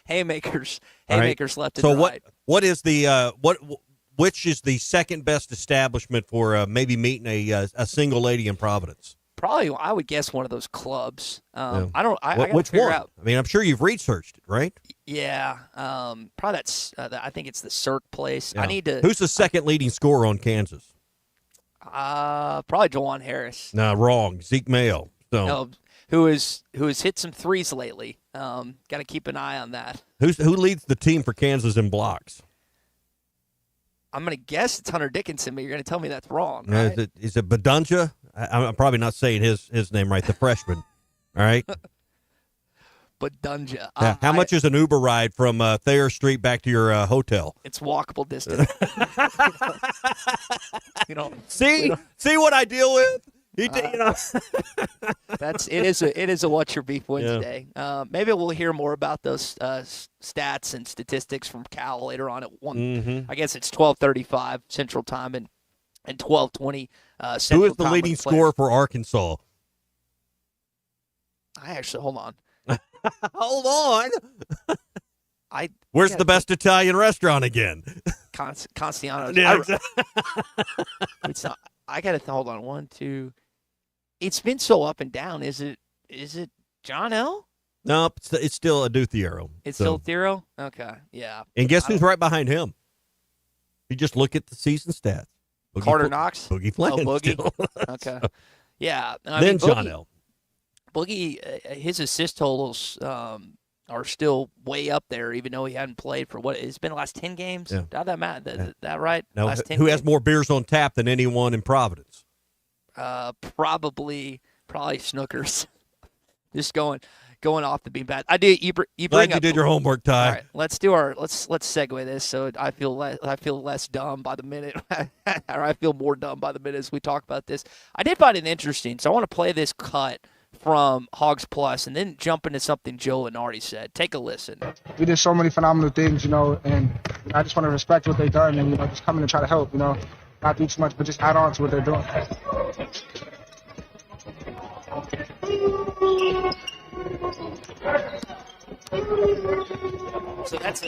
haymakers left and right. So what is the which is the second best establishment for maybe meeting a single lady in Providence? Probably, I would guess one of those clubs. I gotta which figure one? out. I mean, I'm sure you've researched it, right? Yeah, probably that's. I think it's the Cirque place. Yeah. I need to. Who's the second leading scorer on Kansas? Probably DeJuan Harris. No, wrong. Zeke Mayo. So. No, who has hit some threes lately. Got to keep an eye on that. Who leads the team for Kansas in blocks? I'm gonna guess it's Hunter Dickinson, but you're gonna tell me that's wrong. Right? Is it Badunja? I'm probably not saying his name right. The freshman. All right. but Dunja. Yeah. How much is an Uber ride from Thayer Street back to your hotel? It's walkable distance. See what I deal with? It is a What's Your Beef Wednesday. Maybe we'll hear more about those stats and statistics from Cal later on at 1. Mm-hmm. I guess it's 12:35 Central Time and 12:20 Central Time. Who is the leading scorer for Arkansas? Hold on. Hold on. I Where's the best Italian restaurant again? Constiano's. Yeah, It's not. I gotta hold on. 1, 2. It's been so up and down. Is it John L? No, it's still a Duthiero. It's still Thero? Okay, yeah. And guess who's right behind him? You just look at the season stats. Carter Knox? Boogie Fland. Boogie. Still. Okay. Yeah. Then John L. Boogie, his assist totals are still way up there, even though he hadn't played for it's been the last 10 games. Yeah. Did that matter? That right? Now, Last 10 who has games? more beers on tap than anyone in Providence? Probably Snookers. Just going off the beam. I do. You bring Glad you up, did your homework, Ty. All right, let's segue this so I feel less dumb by the minute, or I feel more dumb by the minute as we talk about this. I did find it interesting, so I want to play this cut from Hogs Plus and then jump into something Joe Lenardi said. Take a listen. We did so many phenomenal things, and I just want to respect what they've done and, just come in and try to help, not do too much, but just add on to what they're doing. So that's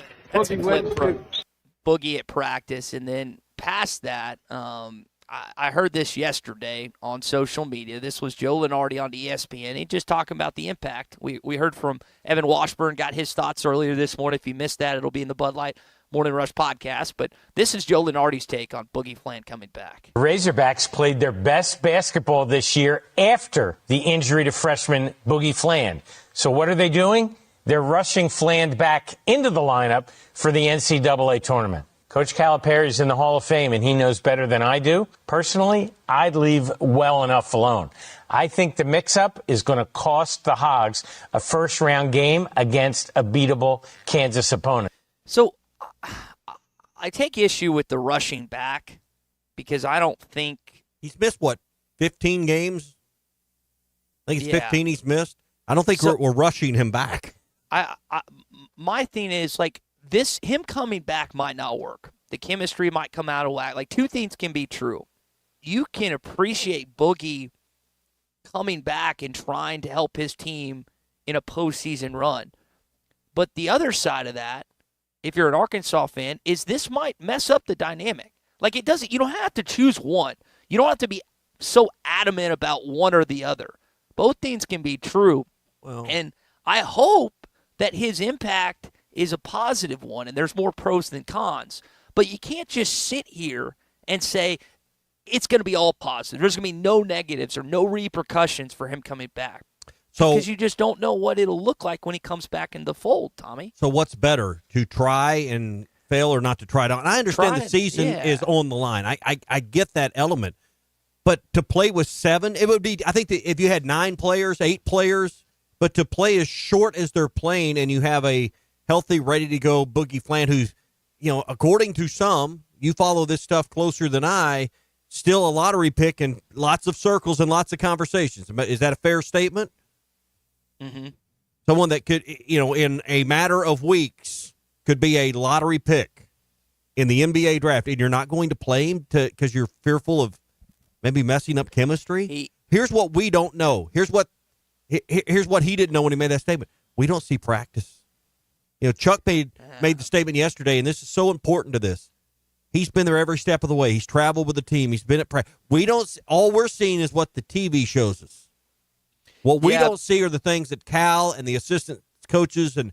a clip from Boogie at practice, and then past that, I heard this yesterday on social media. This was Joe Lenardi on ESPN. He just talking about the impact. We heard from Evan Washburn, got his thoughts earlier this morning. If you missed that, it'll be in the Bud Light Morning Rush podcast. But this is Joe Lenardi's take on Boogie Fland coming back. Razorbacks played their best basketball this year after the injury to freshman Boogie Fland. So what are they doing? They're rushing Fland back into the lineup for the NCAA tournament. Coach Calipari is in the Hall of Fame, and he knows better than I do. Personally, I'd leave well enough alone. I think the mix-up is going to cost the Hogs a first-round game against a beatable Kansas opponent. So I take issue with the rushing back because I don't think he's missed 15 games. I think it's 15 he's missed. I don't think we're rushing him back. My thing is him coming back might not work. The chemistry might come out of whack. Two things can be true. You can appreciate Boogie coming back and trying to help his team in a postseason run. But the other side of that, if you're an Arkansas fan, is this might mess up the dynamic. It doesn't. You don't have to choose one. You don't have to be so adamant about one or the other. Both things can be true. Well, and I hope that his impact is a positive one, and there's more pros than cons. But you can't just sit here and say it's going to be all positive. There's going to be no negatives or no repercussions for him coming back. Because you just don't know what it'll look like when he comes back in the fold, Tommy. So what's better, to try and fail or not to try it out? And I understand the season is on the line. I get that element. But to play with 7, it would be, I think that if you had 9 players, 8 players, but to play as short as they're playing and you have a healthy, ready-to-go Boogie Fland who's, according to some, you follow this stuff closer than I, still a lottery pick and lots of circles and lots of conversations. Is that a fair statement? Mm-hmm. Someone that could, in a matter of weeks, could be a lottery pick in the NBA draft, and you're not going to play him because you're fearful of maybe messing up chemistry? Here's what we don't know. Here's what he didn't know when he made that statement. We don't see practice. Chuck made the statement yesterday, and this is so important to this. He's been there every step of the way. He's traveled with the team. He's been at practice. All we're seeing is what the TV shows us. What we don't see are the things that Cal and the assistant coaches and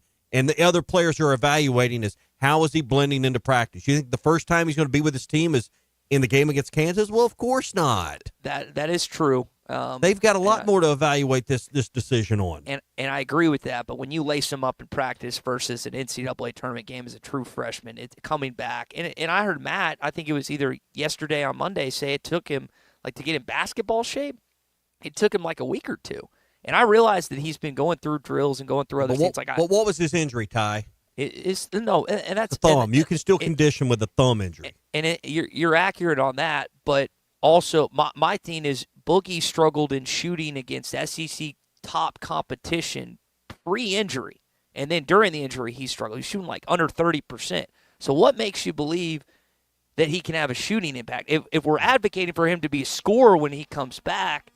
the other players are evaluating is how is he blending into practice. You think the first time he's going to be with his team is in the game against Kansas? Well, of course not. That is true. They've got a lot more to evaluate this decision on. And I agree with that, but when you lace him up in practice versus an NCAA tournament game as a true freshman, it's coming back. And I heard Matt, I think it was either yesterday or Monday, say it took him, to get in basketball shape, it took him a week or two. And I realize that he's been going through drills and going through other things. What was his injury, Ty? And that's the thumb. You can still condition with a thumb injury. And you're accurate on that, but also my thing is Boogie struggled in shooting against SEC top competition pre-injury, and then during the injury he struggled. He's shooting like under 30%. So what makes you believe that he can have a shooting impact? If we're advocating for him to be a scorer when he comes back,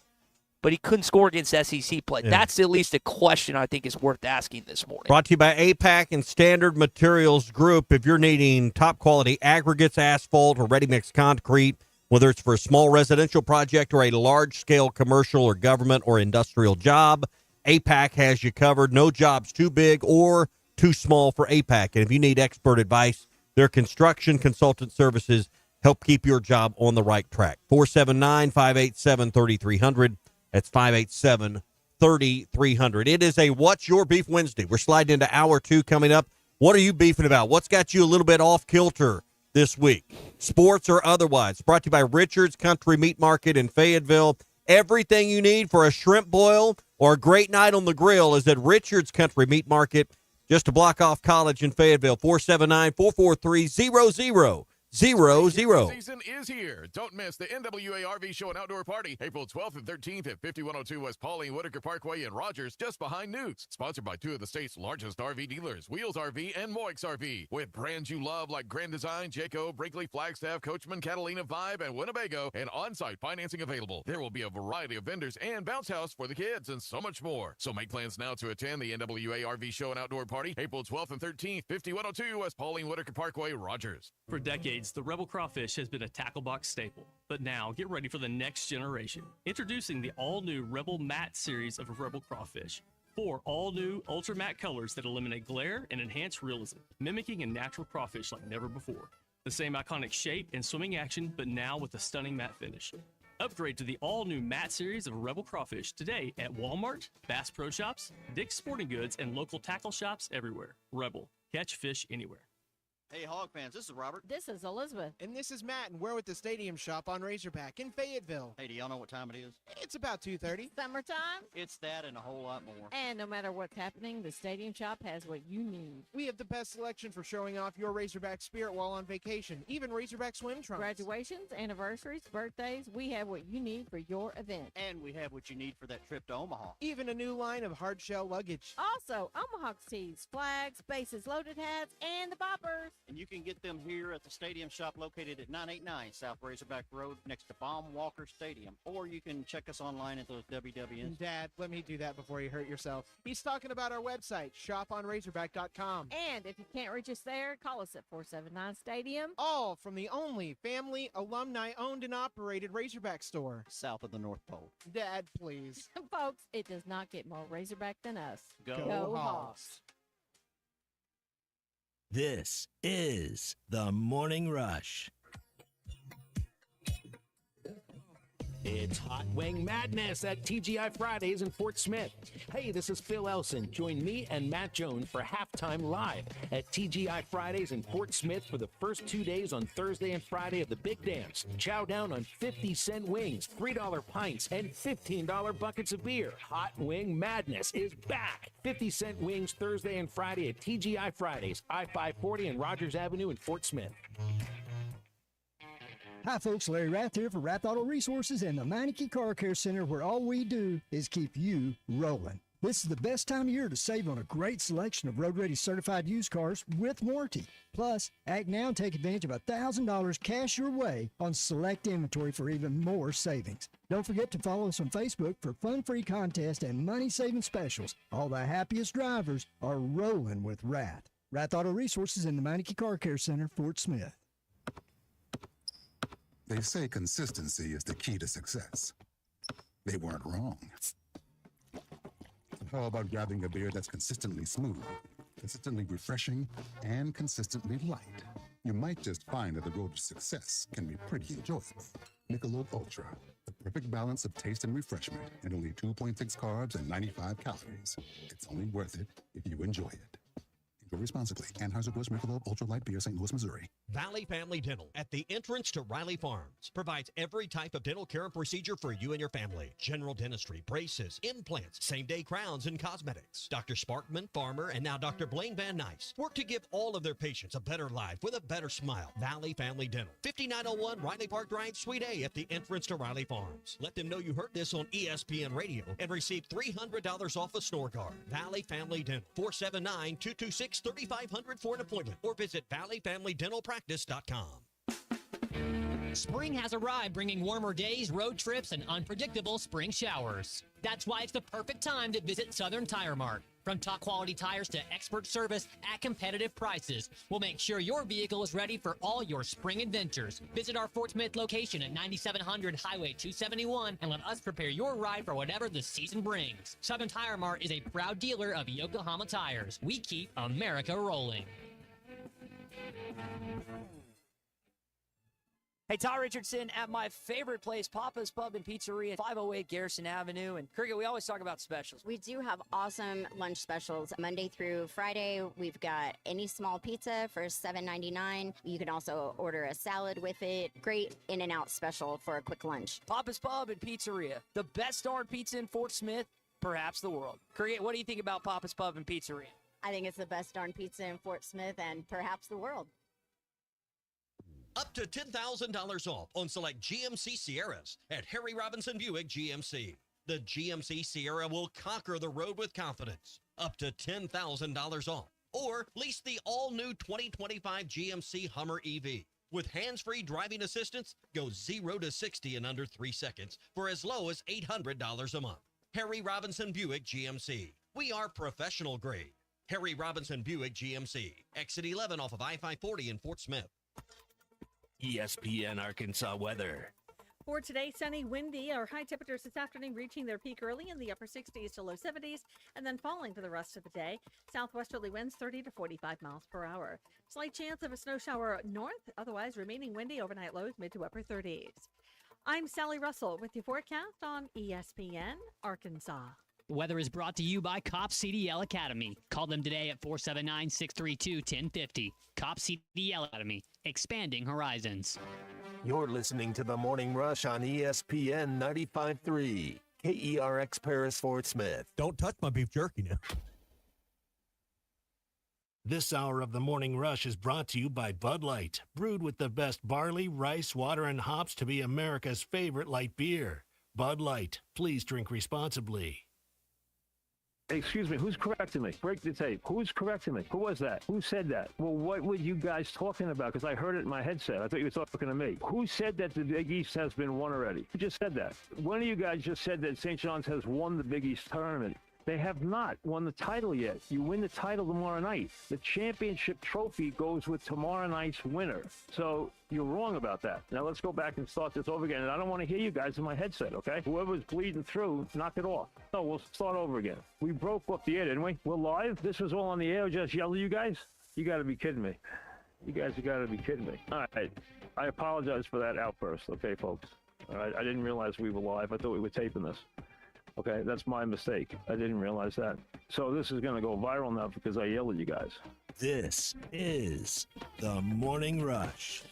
but he couldn't score against SEC play. Yeah. That's at least a question I think is worth asking this morning. Brought to you by APAC and Standard Materials Group. If you're needing top-quality aggregates, asphalt, or ready-mix concrete, whether it's for a small residential project or a large-scale commercial or government or industrial job, APAC has you covered. No job's too big or too small for APAC. And if you need expert advice, their construction consultant services help keep your job on the right track. 479-587-3300. That's 587-3300. It is a What's Your Beef Wednesday. We're sliding into hour 2 coming up. What are you beefing about? What's got you a little bit off kilter this week? Sports or otherwise. Brought to you by Richard's Country Meat Market in Fayetteville. Everything you need for a shrimp boil or a great night on the grill is at Richard's Country Meat Market, just a block off College in Fayetteville. 479-443-0000. Season is here. Don't miss the NWA RV Show and Outdoor Party, April 12th and 13th at 5102 West Pauline Whitaker Parkway in Rogers, just behind Newt's. Sponsored by 2 of the state's largest RV dealers, Wheels RV and Moix RV. With brands you love like Grand Design, Jayco, Brinkley, Flagstaff, Coachman, Catalina, Vibe, and Winnebago, and on-site financing available. There will be a variety of vendors and bounce house for the kids and so much more. So make plans now to attend the NWA RV Show and Outdoor Party, April 12th and 13th, 5102 West Pauline Whitaker Parkway, Rogers. For decades, the Rebel Crawfish has been a tackle box staple, but now get ready for the next generation. Introducing the all-new Rebel Matte series of Rebel Crawfish. 4 all-new ultra matte colors that eliminate glare and enhance realism, mimicking a natural crawfish like never before. The same iconic shape and swimming action, but now with a stunning matte finish. Upgrade to the all-new matte series of Rebel Crawfish today at Walmart, Bass Pro Shops, Dick's Sporting Goods, and local tackle shops everywhere. Rebel. Catch fish anywhere. Hey, Hog fans, this is Robert. This is Elizabeth. And this is Matt, and we're with the Stadium Shop on Razorback in Fayetteville. Hey, do y'all know what time it is? It's about 2:30. Summertime? It's that and a whole lot more. And no matter what's happening, the Stadium Shop has what you need. We have the best selection for showing off your Razorback spirit while on vacation, even Razorback swim trunks. Graduations, anniversaries, birthdays, we have what you need for your event. And we have what you need for that trip to Omaha. Even a new line of hard shell luggage. Also, Omaha tees, flags, bases, loaded hats, and the boppers. And you can get them here at the Stadium Shop located at 989 South Razorback Road next to Baum Walker Stadium. Or you can check us online at those WWNs. Dad, let me do that before you hurt yourself. He's talking about our website, shoponrazorback.com. And if you can't reach us there, call us at 479-STADIUM. All from the only family, alumni-owned and operated Razorback store. South of the North Pole. Dad, please. Folks, it does not get more Razorback than us. Go Hogs. This is the Morning Rush. It's Hot Wing Madness at TGI Fridays in Fort Smith. Hey, this is Phil Elson. Join me and Matt Jones for Halftime Live at TGI Fridays in Fort Smith for the first 2 days on Thursday and Friday of the Big Dance. Chow down on 50-cent wings, $3 pints, and $15 buckets of beer. Hot Wing Madness is back. 50-cent wings Thursday and Friday at TGI Fridays, I-540 and Rogers Avenue in Fort Smith. Hi, folks. Larry Rath here for Rath Auto Resources and the Meineke Car Care Center, where all we do is keep you rolling. This is the best time of year to save on a great selection of road-ready certified used cars with warranty. Plus, act now and take advantage of $1,000 cash your way on select inventory for even more savings. Don't forget to follow us on Facebook for fun-free contests and money-saving specials. All the happiest drivers are rolling with Rath. Rath Auto Resources and the Meineke Car Care Center, Fort Smith. They say consistency is the key to success. They weren't wrong. How about grabbing a beer that's consistently smooth, consistently refreshing, and consistently light? You might just find that the road to success can be pretty enjoyable. Michelob Ultra, the perfect balance of taste and refreshment, and only 2.6 carbs and 95 calories. It's only worth it if you enjoy it. Go responsibly. Anheuser-Busch Michelob Ultra Light Beer, St. Louis, Missouri. Valley Family Dental at the entrance to Riley Farms provides every type of dental care and procedure for you and your family. General dentistry, braces, implants, same-day crowns, and cosmetics. Dr. Sparkman, Farmer, and now Dr. Blaine Van Nice work to give all of their patients a better life with a better smile. Valley Family Dental, 5901 Riley Park Drive, Suite A at the entrance to Riley Farms. Let them know you heard this on ESPN Radio and receive $300 off a snore guard. Valley Family Dental, 479-226-3500 for an appointment or visit valleyfamilydentalpractice.com. Spring has arrived, bringing warmer days, road trips, and unpredictable spring showers. That's why it's the perfect time to visit Southern Tire Mart. From top quality tires to expert service at competitive prices, we'll make sure your vehicle is ready for all your spring adventures. Visit our Fort Smith location at 9700 Highway 271 and let us prepare your ride for whatever the season brings. Southern Tire Mart is a proud dealer of Yokohama tires. We keep America rolling. Hey, Ty Richardson at my favorite place, Papa's Pub and Pizzeria, 508 Garrison Avenue. And Cricket, we always talk about specials. We do have awesome lunch specials. Monday through Friday, we've got any small pizza for $7.99. You can also order a salad with it. Great in-and-out special for a quick lunch. Papa's Pub and Pizzeria, the best darn pizza in Fort Smith, perhaps the world. Cricket, what do you think about Papa's Pub and Pizzeria? I think it's the best darn pizza in Fort Smith and perhaps the world. Up to $10,000 off on select GMC Sierras at Harry Robinson Buick GMC. The GMC Sierra will conquer the road with confidence. Up to $10,000 off. Or lease the all-new 2025 GMC Hummer EV. With hands-free driving assistance, go 0 to 60 in under 3 seconds for as low as $800 a month. Harry Robinson Buick GMC. We are professional grade. Harry Robinson Buick GMC. Exit 11 off of I-540 in Fort Smith. ESPN Arkansas weather. For today, sunny, windy. Our high temperatures this afternoon reaching their peak early in the upper 60s to low 70s and then falling for the rest of the day. Southwesterly winds 30 to 45 miles per hour. Slight chance of a snow shower north, otherwise remaining windy, overnight lows mid to upper 30s. I'm Sally Russell with your forecast on ESPN Arkansas. The weather is brought to you by Cop CDL Academy. Call them today at 479-632-1050. Cop CDL Academy, expanding horizons. You're listening to The Morning Rush on ESPN 95.3. KERX Paris Fort Smith. Don't touch my beef jerky now. This hour of The Morning Rush is brought to you by Bud Light, brewed with the best barley, rice, water, and hops to be America's favorite light beer. Bud Light, please drink responsibly. Excuse me, who's correcting me? Break the tape. Who's correcting me? Who was that? Who said that? Well, what were you guys talking about? Because I heard it in my headset. I thought you were talking to me. Who said that the Big East has been won already? Who just said that? One of you guys just said that St. John's has won the Big East tournament. They have not won the title yet. You win the title tomorrow night. The championship trophy goes with tomorrow night's winner. So you're wrong about that. Now let's go back and start this over again. And I don't want to hear you guys in my headset, okay? Whoever's bleeding through, knock it off. No, we'll start over again. We broke off the air, didn't we? We're live? This was all on the air, just yell at you guys? You got to be kidding me. You guys have got to be kidding me. All right. I apologize for that outburst, okay, folks? All right. I didn't realize we were live. I thought we were taping this. Okay, that's my mistake. I didn't realize that. So this is going to go viral now because I yelled at you guys. This is The Morning Rush.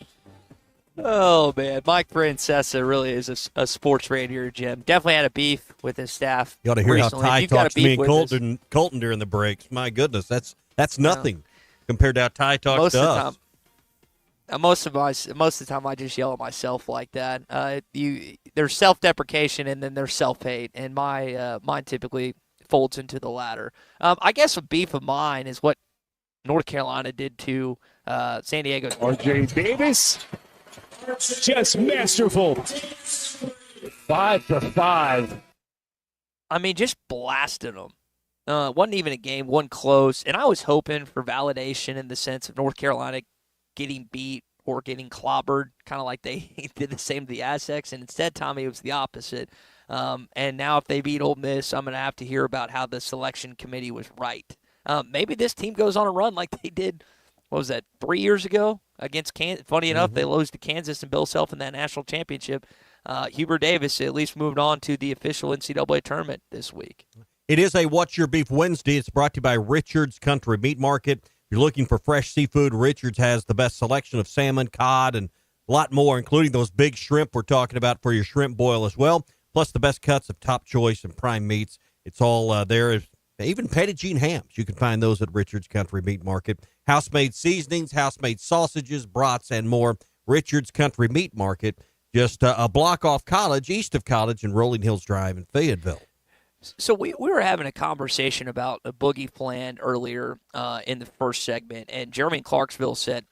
Oh, man. Mike Francesa really is a sports radio gem. Definitely had a beef with his staff. You ought to hear recently. how Ty talks to me and Colton during the breaks. My goodness, that's nothing compared to how Ty talks to us. Most of the time, I just yell at myself like that. There's self-deprecation and then there's self-hate, and mine typically folds into the latter. I guess a beef of mine is what North Carolina did to San Diego. RJ Davis, just masterful. 5-5. I mean, just blasted them. Wasn't even a game, one close, and I was hoping for validation in the sense of North Carolina getting beat or getting clobbered, kind of like they did the same to the Aztecs, and instead, Tommy, it was the opposite. And now if they beat Ole Miss, I'm going to have to hear about how the selection committee was right. Maybe this team goes on a run like they did, 3 years ago against Kansas. Funny enough, they lost to Kansas and Bill Self in that national championship. Hubert Davis at least moved on to the official NCAA tournament this week. It is a What's Your Beef Wednesday. It's brought to you by Richard's Country Meat Market. you're looking for fresh seafood, Richards has the best selection of salmon, cod, and a lot more, including those big shrimp we're talking about for your shrimp boil as well, plus the best cuts of top choice and prime meats. It's all there. Even Petit hams. You can find those at Richards Country Meat Market. House-made seasonings, house-made sausages, brats, and more. Richards Country Meat Market, just a block off College, east of College, in Rolling Hills Drive in Fayetteville. So we were having a conversation about a Boogie Fland earlier in the first segment, and Jeremy in Clarksville said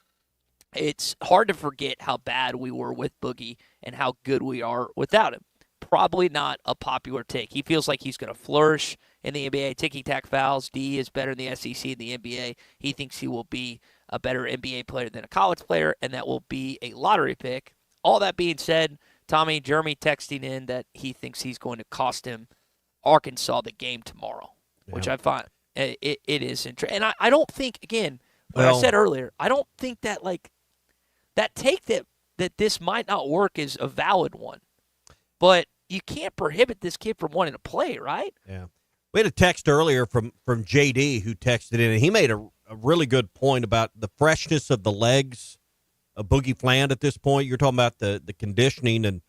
it's hard to forget how bad we were with Boogie and how good we are without him. Probably not a popular take. He feels like he's going to flourish in the NBA. Ticky-tack fouls. D is better in the SEC and the NBA. He thinks he will be a better NBA player than a college player, and that will be a lottery pick. All that being said, Tommy, Jeremy texting in that he thinks he's going to cost him Arkansas the game tomorrow, which I find it is interesting. And I don't think, again, I said earlier, I don't think that that take that this might not work is a valid one. But you can't prohibit this kid from wanting to play, right? Yeah. We had a text earlier from JD who texted in, and he made a really good point about the freshness of the legs of Boogie Fland at this point. You're talking about the conditioning, and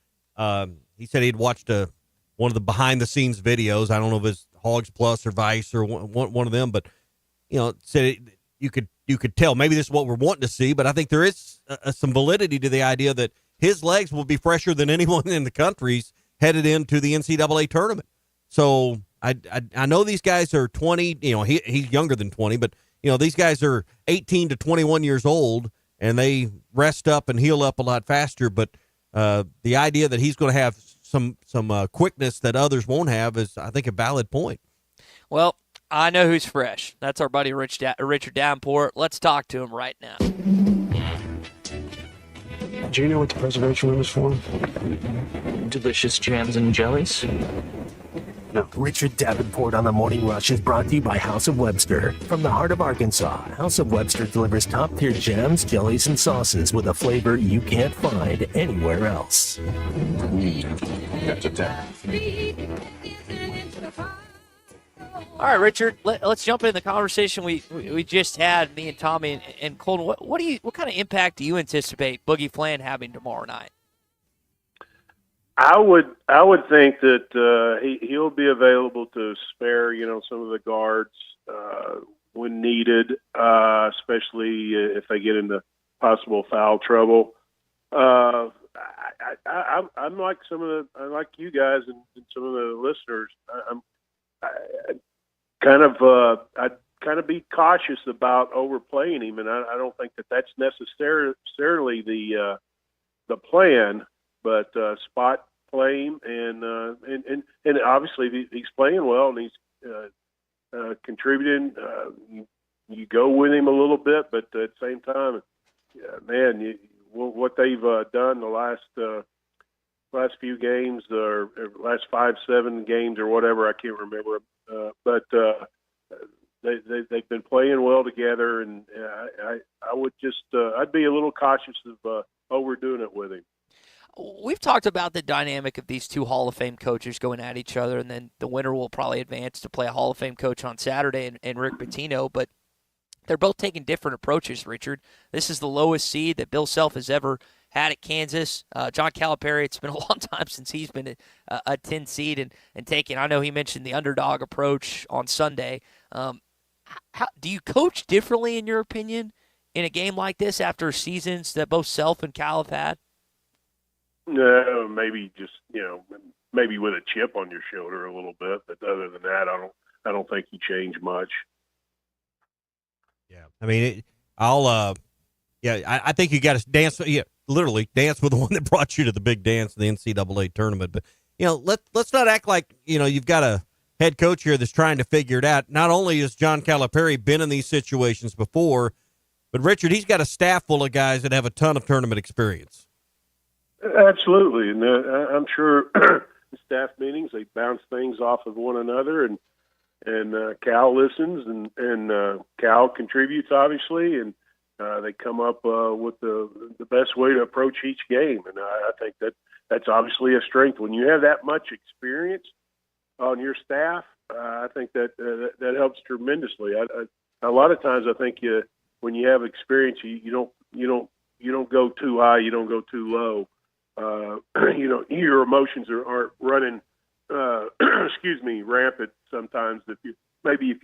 he said he'd watched one of the behind-the-scenes videos. I don't know if it's Hogs Plus or Vice or one of them, but said you could tell. Maybe this is what we're wanting to see, but I think there is some validity to the idea that his legs will be fresher than anyone in the country's headed into the NCAA tournament. So I know these guys are 20. He's younger than 20, but these guys are 18 to 21 years old, and they rest up and heal up a lot faster. But the idea that he's going to have some quickness that others won't have is, I think, a valid point. Well, I know who's fresh. That's our buddy Richard Davenport. Let's talk to him right now. Do you know what the preservation room is for? Delicious jams and jellies? No. Richard Davenport on the Morning Rush is brought to you by House of Webster. From the heart of Arkansas, House of Webster delivers top-tier jams, jellies, and sauces with a flavor you can't find anywhere else. That's a tap. All right, Richard, let's jump in the conversation we just had, me and Tommy and Colton. What kind of impact do you anticipate Boogie Fland having tomorrow night? I would think that he'll be available to spare some of the guards when needed, especially if they get into possible foul trouble. I'm like like you guys and some of the listeners. I'd kind of be cautious about overplaying him, and I don't think that that's necessarily the plan. But spot play him, and obviously if he's playing well and he's contributing, you go with him a little bit. But at the same time, what they've done the last few games, or last 5-7 games or whatever, I can't remember. But they've been playing well together, and I would just I'd be a little cautious of overdoing it with him. We've talked about the dynamic of these two Hall of Fame coaches going at each other, and then the winner will probably advance to play a Hall of Fame coach on Saturday, and Rick Pitino. But they're both taking different approaches, Richard. This is the lowest seed that Bill Self has ever had at Kansas. John Calipari, it's been a long time since he's been a 10 seed and taking. I know he mentioned the underdog approach on Sunday. How do you coach differently, in your opinion, in a game like this after seasons that both Self and Cal have had? No, maybe just maybe with a chip on your shoulder a little bit, but other than that, I don't think you change much. Yeah, I mean, I think you got to dance. Yeah, literally dance with the one that brought you to the big dance in the NCAA tournament. But let's not act like you've got a head coach here that's trying to figure it out. Not only has John Calipari been in these situations before, but Richard, he's got a staff full of guys that have a ton of tournament experience. Absolutely, and I'm sure the staff meetings, they bounce things off of one another, and Cal listens, and Cal contributes, obviously, and they come up with the best way to approach each game, and I think that's obviously a strength. When you have that much experience on your staff, I think that helps tremendously. a lot of times I think when you have experience, you don't go too high, you don't go too low. Your emotions aren't running, excuse me, rampant sometimes. If you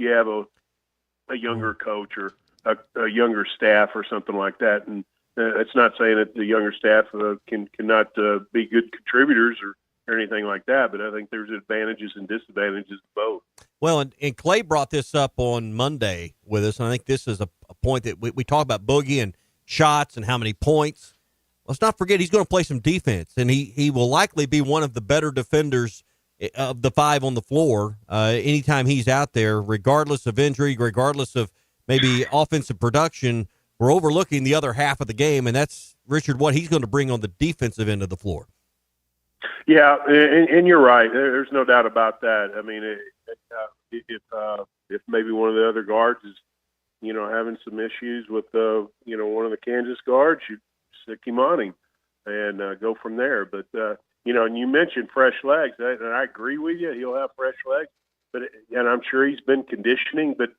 have a younger coach or a younger staff or something like that, and it's not saying that the younger staff cannot be good contributors or anything like that, but I think there's advantages and disadvantages of both. Well, and Clay brought this up on Monday with us, and I think this is a point that we talk about Boogie and shots and how many points. Let's not forget he's going to play some defense, and he will likely be one of the better defenders of the five on the floor anytime he's out there, regardless of injury, regardless of maybe offensive production. We're overlooking the other half of the game, and that's, Richard, what he's going to bring on the defensive end of the floor. Yeah, and you're right. There's no doubt about that. I mean, if maybe one of the other guards is, having some issues with, one of the Kansas guards, you stick him on him and go from there. But, and you mentioned fresh legs, and I agree with you. He'll have fresh legs, and I'm sure he's been conditioning, but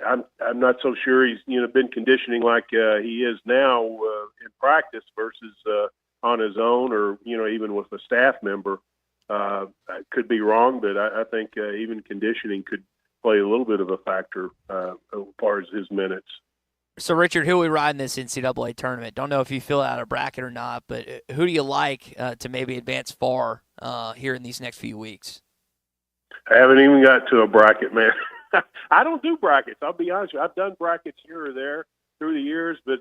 I'm not so sure he's, been conditioning like he is now in practice versus on his own or, even with a staff member. I could be wrong, but I think even conditioning could play a little bit of a factor as far as his minutes. So, Richard, who are we riding this NCAA tournament? Don't know if you fill out a bracket or not, but who do you like to maybe advance far here in these next few weeks? I haven't even got to a bracket, man. I don't do brackets. I'll be honest with you. I've done brackets here or there through the years, but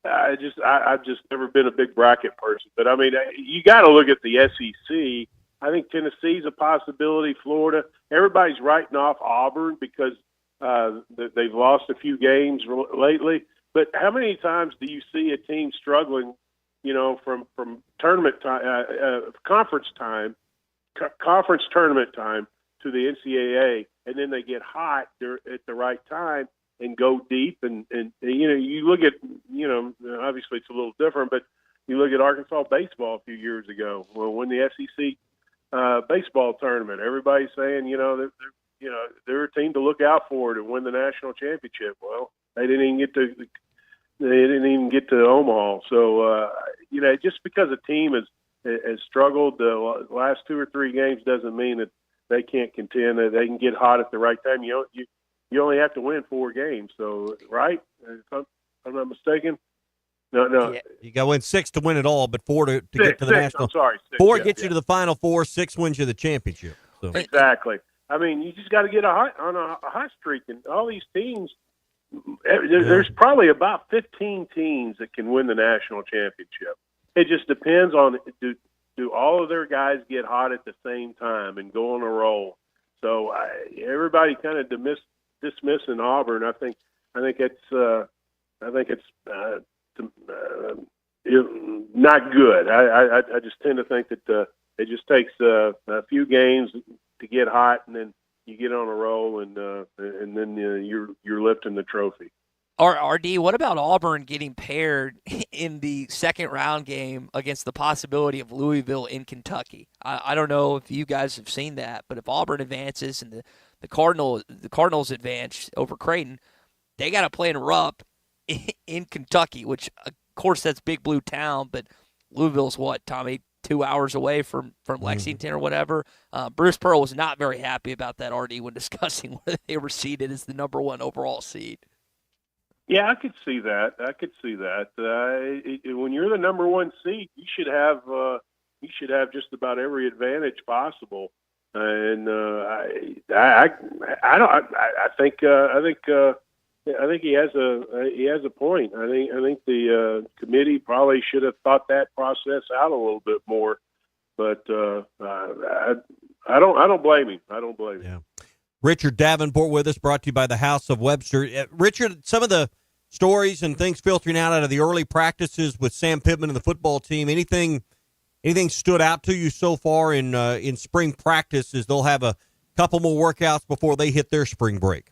I've just never been a big bracket person. But, I mean, you got to look at the SEC. I think Tennessee's a possibility. Florida. Everybody's writing off Auburn because they've lost a few games lately. But how many times do you see a team struggling, from tournament time, conference tournament time to the NCAA, and then they get hot at the right time and go deep. And you look at, obviously it's a little different, but you look at Arkansas baseball a few years ago. Well, when the SEC baseball tournament, everybody's saying, they're a team to look out for to win the national championship. Well, they didn't even get to Omaha. So, just because a team has struggled the last 2 or 3 games doesn't mean that they can't contend. That they can get hot at the right time. You only have to win 4 games. So, right? If I'm not mistaken. No. Yeah. You got to win 6 to win it all, but 4 to get to the national. I'm sorry. 6, 4 gets you to the Final Four. 6 wins you the championship. So. Exactly. I mean, you just got to get on a hot streak, and all these teams. There's probably about 15 teams that can win the national championship. It just depends on do all of their guys get hot at the same time and go on a roll. So everybody kind of dismissing Auburn. I think it's not good. I just tend to think that it just takes a few games to get hot, and then you get on a roll, and then you're lifting the trophy. RD, what about Auburn getting paired in the second round game against the possibility of Louisville in Kentucky? I don't know if you guys have seen that, but if Auburn advances and the Cardinals advance over Creighton, they got to play in Rupp in Kentucky, which of course that's Big Blue Town, but Louisville's what, Tommy? 2 hours away from Lexington or whatever. Bruce Pearl was not very happy about that, RD, when discussing whether they were seeded as the number 1 overall seed. Yeah, I could see that. When you're the number 1 seed, you should have just about every advantage possible. And I think he has a point. I think the committee probably should have thought that process out a little bit more. But I don't blame him. Yeah. Richard Davenport with us, brought to you by the House of Webster. Richard, some of the stories and things filtering out of the early practices with Sam Pittman and the football team, anything stood out to you so far in spring practices? They'll have a couple more workouts before they hit their spring break.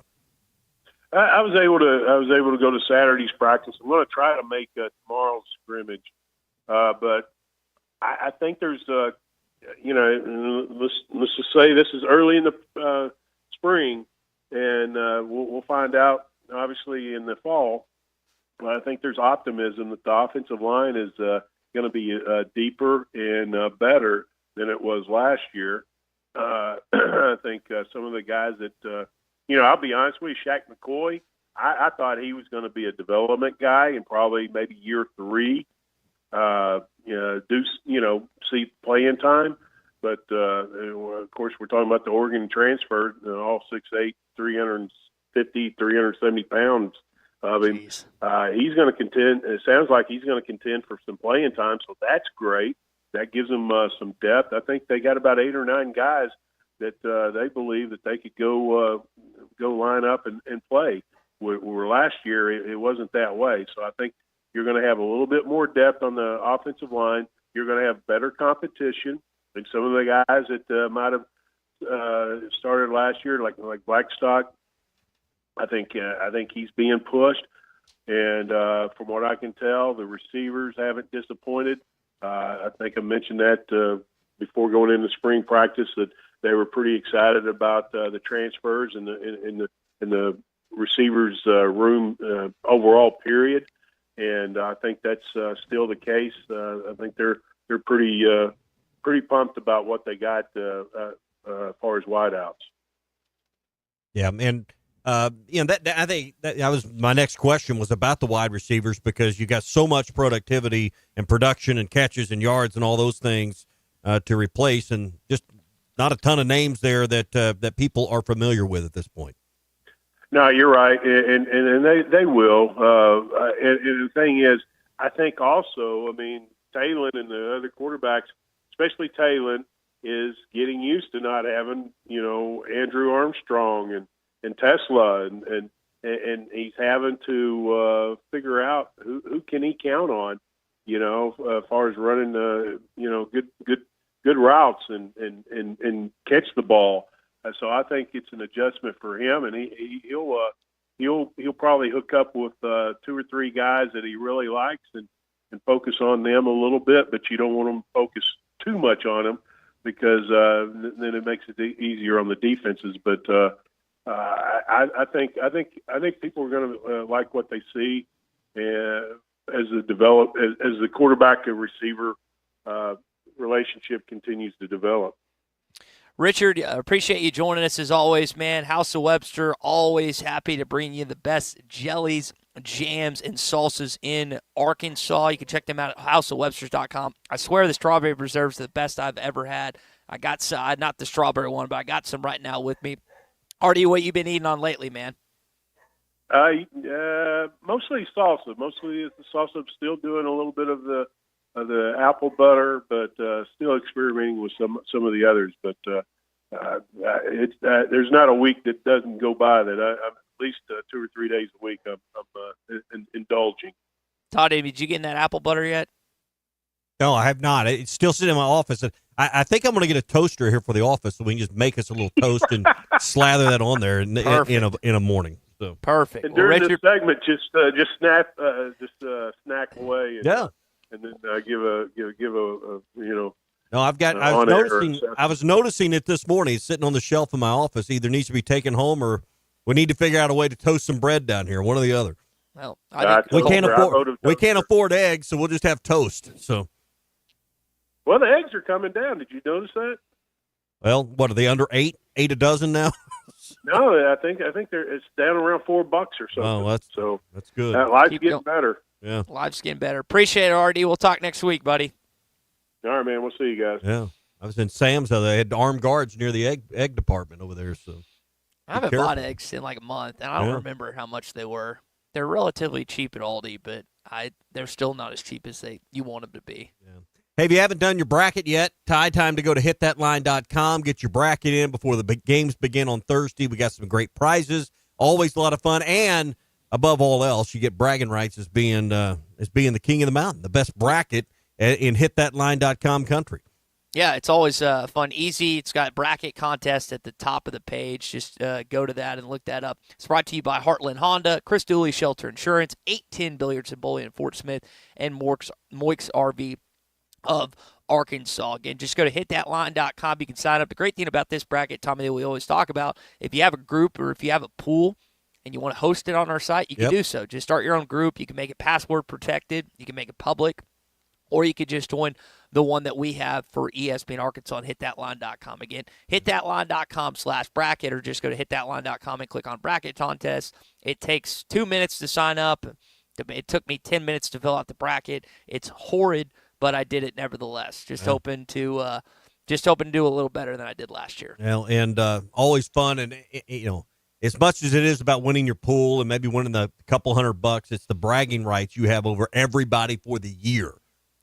I was able to go to Saturday's practice. I'm going to try to make tomorrow's scrimmage, but I think there's let's just say this is early in the spring, and we'll find out obviously, in the fall. I think there's optimism that the offensive line is going to be deeper and better than it was last year. I think some of the guys that, I'll be honest with you, Shaq McCoy, I thought he was going to be a development guy and probably maybe year 3, see playing time. But, of course, we're talking about the Oregon transfer, all 6'8", 350, 370 pounds of him. He's going to contend. It sounds like he's going to contend for some playing time, so that's great. That gives them some depth. I think they got about 8 or 9 guys that they believe that they could go line up and play. Where last year it wasn't that way. So I think you're going to have a little bit more depth on the offensive line. You're going to have better competition. And some of the guys that might have started last year, like Blackstock, I think he's being pushed. And from what I can tell, the receivers haven't disappointed. I think I mentioned that before going into spring practice that they were pretty excited about the transfers and the receivers room overall period. And I think that's still the case. I think they're pretty pumped about what they got as far as wideouts. Yeah, and I think that was my next question was about the wide receivers because you got so much productivity and production and catches and yards and all those things to replace, and just not a ton of names there that people are familiar with at this point. No, you're right, and they will. And the thing is, I think also, Talon and the other quarterbacks, especially Talon, is getting used to not having, Andrew Armstrong and Tesla, and he's having to figure out who can he count on, as far as running good routes and catch the ball. So I think it's an adjustment for him, and he'll probably hook up with 2 or 3 guys that he really likes and focus on them a little bit. But you don't want him to focus too much on them because then it makes it easier on the defenses. But I think people are going to like what they see as the quarterback and receiver relationship continues to develop. Richard, appreciate you joining us as always, man. House of Webster, always happy to bring you the best jellies, jams, and salsas in Arkansas. You can check them out at houseofwebsters.com. I swear the strawberry preserves are the best I've ever had. I got some, not the strawberry one, but I got some right now with me. Artie, what you been eating on lately, man? Mostly salsa. Mostly the salsa. I'm still doing a little bit of the apple butter, but still experimenting with some of the others. But there's not a week that doesn't go by that I'm at least 2 or 3 days a week I'm indulging. Todd, did you get in that apple butter yet? No, I have not. It's still sitting in my office. I think I'm going to get a toaster here for the office so we can just make us a little toast and slather that on there in a morning. So perfect. And during this segment, just snack away. And then give a. No, I was noticing it this morning. It's sitting on the shelf in my office. Either needs to be taken home or we need to figure out a way to toast some bread down here. One or the other. Well, we can't afford eggs, so we'll just have toast. So. Well, the eggs are coming down. Did you notice that? Well, what are they under 8 a dozen now? No, I think it's down around $4 or something. Oh, that's good. Life's getting better. Yeah, life's getting better. Appreciate it, RD. We'll talk next week, buddy. All right, man. We'll see you guys. Yeah, I was in Sam's. They had armed guards near the egg department over there. So I haven't bought eggs in like a month, and I don't remember how much they were. They're relatively cheap at Aldi, but they're still not as cheap as you want them to be. Yeah. Hey, if you haven't done your bracket yet, time to go to hitthatline.com. Get your bracket in before the games begin on Thursday. We got some great prizes. Always a lot of fun. And above all else, you get bragging rights as being the king of the mountain, the best bracket in hitthatline.com country. Yeah, it's always fun, easy. It's got bracket contest at the top of the page. Just go to that and look that up. It's brought to you by Heartland Honda, Chris Dooley Shelter Insurance, 810 Billiards and Bowling in Fort Smith, and Moix RV of Arkansas. Again, just go to hitthatline.com. You can sign up. The great thing about this bracket, Tommy, that we always talk about, if you have a group or if you have a pool, and you want to host it on our site, you can do so. Just start your own group. You can make it password protected. You can make it public. Or you could just join the one that we have for ESPN Arkansas and hitthatline.com. Again, hitthatline.com/bracket, or just go to hitthatline.com and click on bracket contest. It takes 2 minutes to sign up. It took me 10 minutes to fill out the bracket. It's horrid, but I did it nevertheless. Just hoping to do a little better than I did last year. Well, and always fun, and as much as it is about winning your pool and maybe winning the couple $100, it's the bragging rights you have over everybody for the year.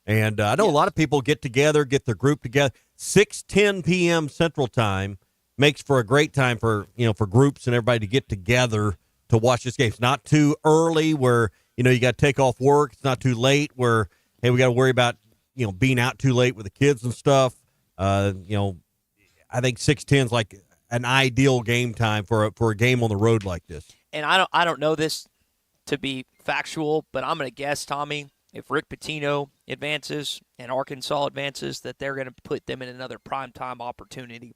And I know a lot of people get together, get their group together. 6:10 p.m. Central Time makes for a great time for groups and everybody to get together to watch this game. It's not too early where you got to take off work. It's not too late where hey, we got to worry about being out too late with the kids and stuff. I think 6:10 is like an ideal game time for a game on the road like this. And I don't know this to be factual, but I'm going to guess, Tommy, if Rick Pitino advances and Arkansas advances, that they're going to put them in another primetime opportunity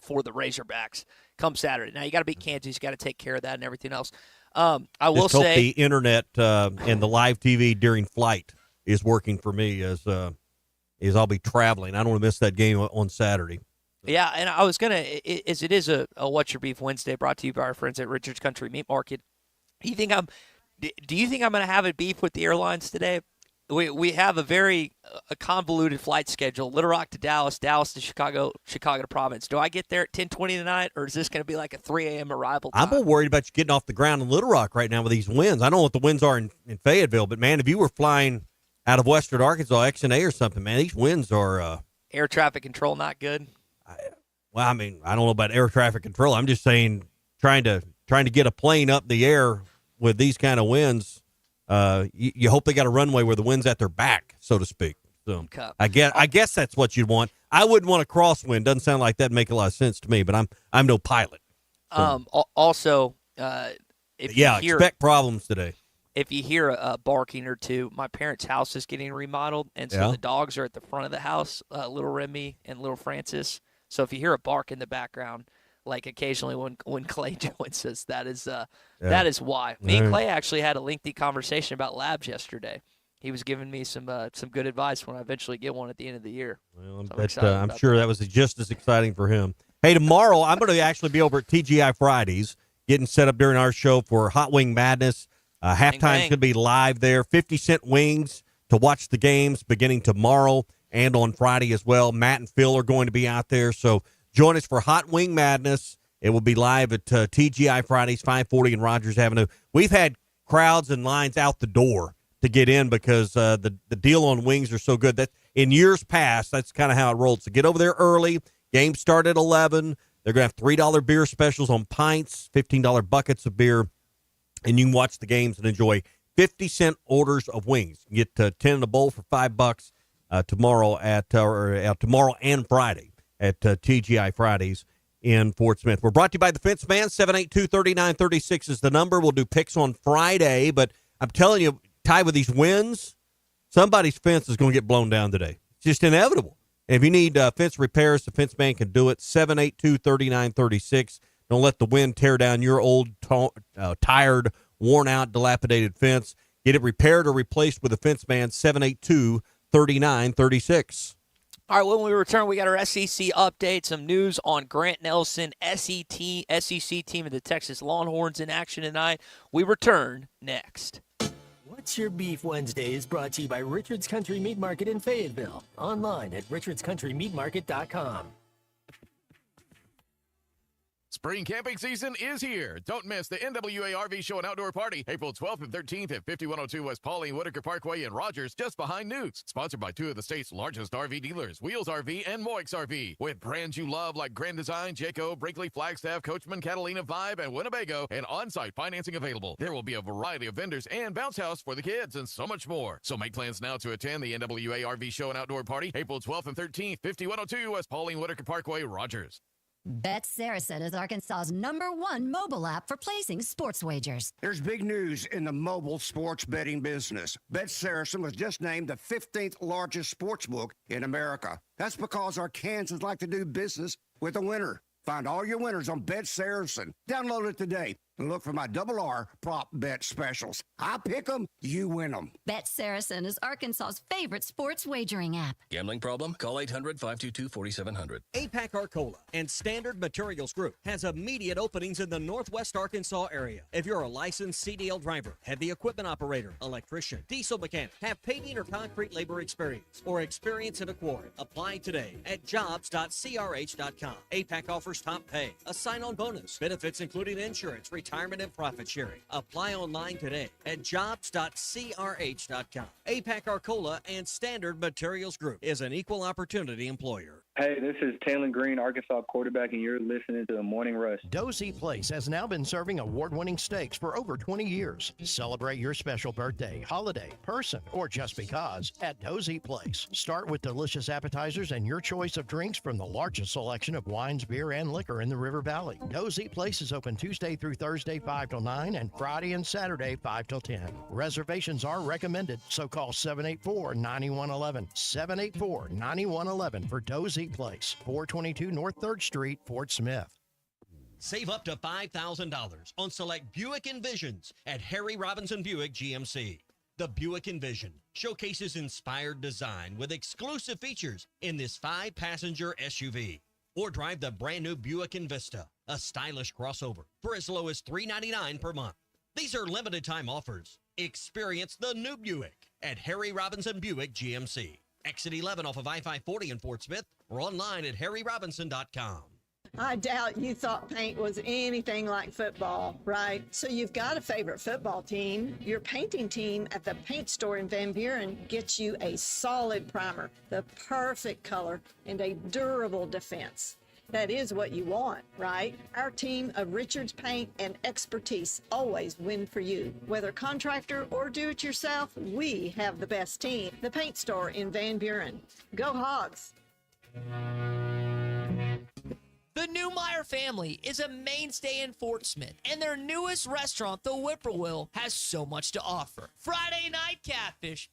for the Razorbacks come Saturday. Now, you got to beat Kansas. You got to take care of that and everything else. I will Just hope say the internet and the live TV during flight is working for me as I'll be traveling. I don't want to miss that game on Saturday. Yeah, and I was going to, it is a What's Your Beef Wednesday brought to you by our friends at Richards Country Meat Market. Do you think I'm going to have a beef with the airlines today? We have a very convoluted flight schedule: Little Rock to Dallas, Dallas to Chicago, Chicago to Providence. Do I get there at 10:20 tonight, or is this going to be like a 3 a.m. arrival time? I'm more worried about you getting off the ground in Little Rock right now with these winds. I don't know what the winds are in Fayetteville, but man, if you were flying out of Western Arkansas, XNA or something, man, these winds are air traffic control not good. I don't know about air traffic control. I'm just saying trying to get a plane up in the air with these kind of winds, you hope they got a runway where the wind's at their back, so to speak. So I guess that's what you'd want. I wouldn't want a crosswind. Doesn't sound like that'd make a lot of sense to me, but I'm no pilot. So. Also, expect problems today. If you hear a barking or two, my parents' house is getting remodeled, and so the dogs are at the front of the house, little Remy and little Francis. So if you hear a bark in the background, like occasionally when Clay joins us, that is why. Me and Clay actually had a lengthy conversation about labs yesterday. He was giving me some good advice when I eventually get one at the end of the year. Well, I'm sure that was just as exciting for him. Hey, tomorrow I'm going to actually be over at TGI Fridays, getting set up during our show for Hot Wing Madness. Halftime's going to be live there. 50-cent wings to watch the games beginning tomorrow and on Friday as well. Matt and Phil are going to be out there, so join us for Hot Wing Madness. It will be live at TGI Fridays, 540 in Rogers Avenue. We've had crowds and lines out the door to get in because the deal on wings are so good. That in years past, that's kind of how it rolled. So get over there early. Games start at 11. They're going to have $3 beer specials on pints, $15 buckets of beer, and you can watch the games and enjoy 50-cent orders of wings. You get 10 in a bowl for $5 tomorrow tomorrow and Friday at TGI Fridays in Fort Smith. We're brought to you by the Fence Man. 782-3936 is the number. We'll do picks on Friday, but I'm telling you, Ty, with these winds, somebody's fence is going to get blown down today. It's just inevitable. And if you need fence repairs, the Fence Man can do it. 782-3936. Don't let the wind tear down your old, tired, worn-out, dilapidated fence. Get it repaired or replaced with the Fence Man. 782-3936. All right, when we return, we got our SEC update, some news on Grant Nelson, SEC team of the Texas Longhorns in action tonight. We return next. What's Your Beef Wednesday is brought to you by Richards Country Meat Market in Fayetteville. Online at richardscountrymeatmarket.com. Spring camping season is here. Don't miss the NWA RV Show and Outdoor Party, April 12th and 13th at 5102 West Pauline Whitaker Parkway in Rogers, just behind Newt's. Sponsored by two of the state's largest RV dealers, Wheels RV and Moix RV. With brands you love like Grand Design, Jayco, Brinkley, Flagstaff, Coachman, Catalina, Vibe, and Winnebago, and on-site financing available. There will be a variety of vendors and bounce house for the kids and so much more. So make plans now to attend the NWA RV Show and Outdoor Party, April 12th and 13th, 5102 West Pauline Whitaker Parkway, Rogers. Bet Saracen is Arkansas's #1 mobile app for placing sports wagers. There's big news in the mobile sports betting business. Bet Saracen was just named the 15th largest sports book in America. That's because Arkansans like to do business with a winner. Find all your winners on Bet Saracen. Download it today. and look for my Double R prop bet specials. I pick them, you win them. Bet Saracen is Arkansas's favorite sports wagering app. Gambling problem? Call 800-522-4700. APAC Arcola and Standard Materials Group has immediate openings in the Northwest Arkansas area. If you're a licensed CDL driver, heavy equipment operator, electrician, diesel mechanic, have paving or concrete labor experience, or experience in a quarry, apply today at jobs.crh.com. APAC offers top pay, a sign-on bonus, benefits including insurance, retirement, and profit sharing. Apply online today at jobs.crh.com. APAC Arcola and Standard Materials Group is an equal opportunity employer. Hey, this is Taylor Green, Arkansas quarterback, and you're listening to the Morning Rush. Dozy Place has now been serving award-winning steaks for over 20 years. Celebrate your special birthday, holiday, person, or just because at Dozy Place. Start with delicious appetizers and your choice of drinks from the largest selection of wines, beer, and liquor in the River Valley. Dozy Place is open Tuesday through Thursday 5 till 9 and Friday and Saturday 5 till 10. Reservations are recommended, so call 784-9111. 784-9111 for Dozy Place, 422 North 3rd Street, Fort Smith. Save up to $5,000 on select Buick Envisions at Harry Robinson Buick GMC. The Buick Envision showcases inspired design with exclusive features in this 5-passenger SUV. Or drive the brand new Buick Envista, a stylish crossover, for as low as $399 per month. These are limited time offers. Experience the new Buick at Harry Robinson Buick GMC. Exit 11 off of I-540 in Fort Smith, or online at harryrobinson.com. I doubt you thought paint was anything like football, right? So you've got a favorite football team. Your painting team at the paint store in Van Buren gets you a solid primer, the perfect color, and a durable defense. That is what you want, right? Our team of Richards Paint and expertise always win for you. Whether contractor or do-it-yourself, we have the best team. The Paint Store in Van Buren. Go Hogs! The Newmeyer family is a mainstay in Fort Smith, and their newest restaurant, the Whippoorwill, has so much to offer. Friday night catfish,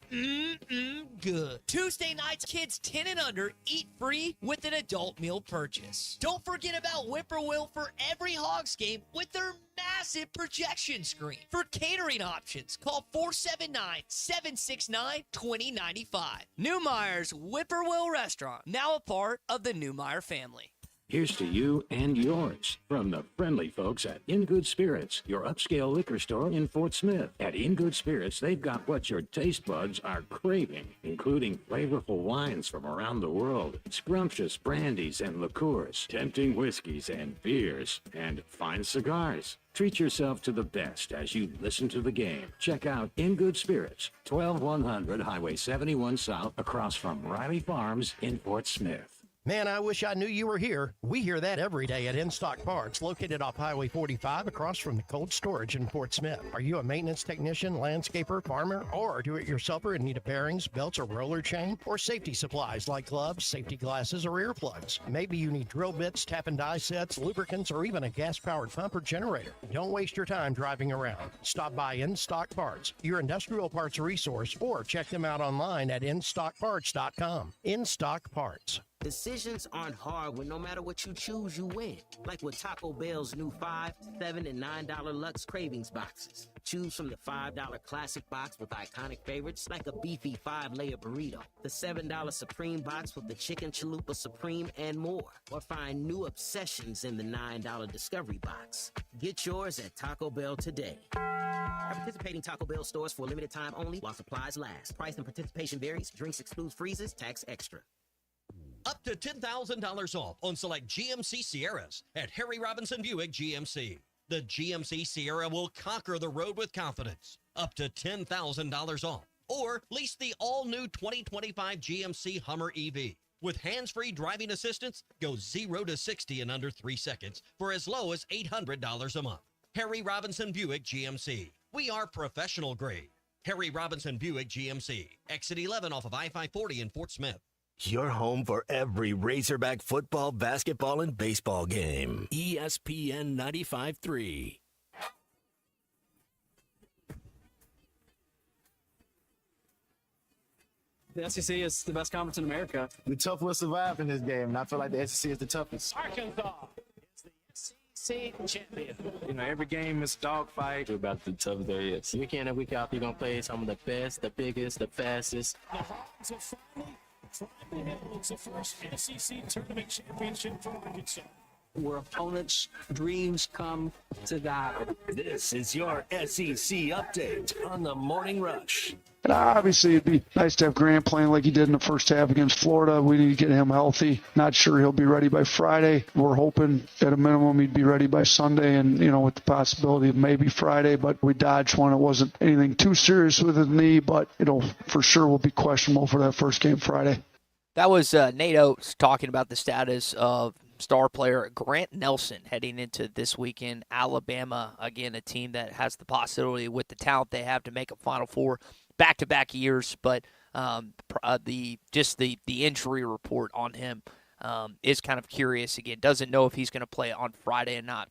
good. Tuesday nights, kids 10 and under eat free with an adult meal purchase. Don't forget about Whippoorwill for every Hogs game with their massive projection screen. For catering options, call 479-769-2095. Newmeyer's Whippoorwill Restaurant, now a part of the Newmeyer family. Here's to you and yours from the friendly folks at In Good Spirits, your upscale liquor store in Fort Smith. At In Good Spirits, they've got what your taste buds are craving, including flavorful wines from around the world, scrumptious brandies and liqueurs, tempting whiskeys and beers, and fine cigars. Treat yourself to the best as you listen to the game. Check out In Good Spirits, 12100 Highway 71 South, across from Riley Farms in Fort Smith. Man, I wish I knew you were here. We hear that every day at In Stock Parts, located off Highway 45 across from the cold storage in Fort Smith. Are you a maintenance technician, landscaper, farmer, or do-it-yourselfer in need of bearings, belts, or roller chain? Or safety supplies like gloves, safety glasses, or earplugs? Maybe you need drill bits, tap and die sets, lubricants, or even a gas-powered pump or generator. Don't waste your time driving around. Stop by In Stock Parts, your industrial parts resource, or check them out online at InStockParts.com. In Stock Parts. Decisions aren't hard when no matter what you choose, you win. Like with Taco Bell's new $5, $7, and $9 Lux Cravings boxes. Choose from the $5 Classic box with iconic favorites like a beefy 5-layer burrito, the $7 Supreme box with the Chicken Chalupa Supreme, and more. Or find new obsessions in the $9 Discovery box. Get yours at Taco Bell today. Our participating Taco Bell stores for a limited time only while supplies last. Price and participation varies. Drinks excludes freezes. Tax extra. Up to $10,000 off on select GMC Sierras at Harry Robinson Buick GMC. The GMC Sierra will conquer the road with confidence. Up to $10,000 off. Or lease the all-new 2025 GMC Hummer EV. With hands-free driving assistance, go 0 to 60 in under 3 seconds for as low as $800 a month. Harry Robinson Buick GMC. We are professional grade. Harry Robinson Buick GMC. Exit 11 off of I-540 in Fort Smith. Your home for every Razorback football, basketball, and baseball game. ESPN 95.3. The SEC is the best conference in America. The tough will survive in this game, and I feel like the SEC is the toughest. Arkansas is the SEC SEC champion. You know, every game is a dogfight. We're about the tough there is. Week in and week out, you're going to play some of the best, the biggest, the fastest. The Hogs have finally holds the first SEC tournament championship for Arkansas. Where opponents' dreams come to die. This is your SEC update on the Morning Rush. And obviously, it'd be nice to have Grant playing like he did in the first half against Florida. We need to get him healthy. Not sure he'll be ready by Friday. We're hoping at a minimum he'd be ready by Sunday and, with the possibility of maybe Friday. But we dodged one. It wasn't anything too serious with his knee, but, for sure will be questionable for that first game Friday. That was Nate Oates talking about the status of star player Grant Nelson heading into this weekend. Alabama, again, a team that has the possibility with the talent they have to make a Final Four back-to-back years, but the injury report on him is kind of curious. Again, doesn't know if he's going to play on Friday or not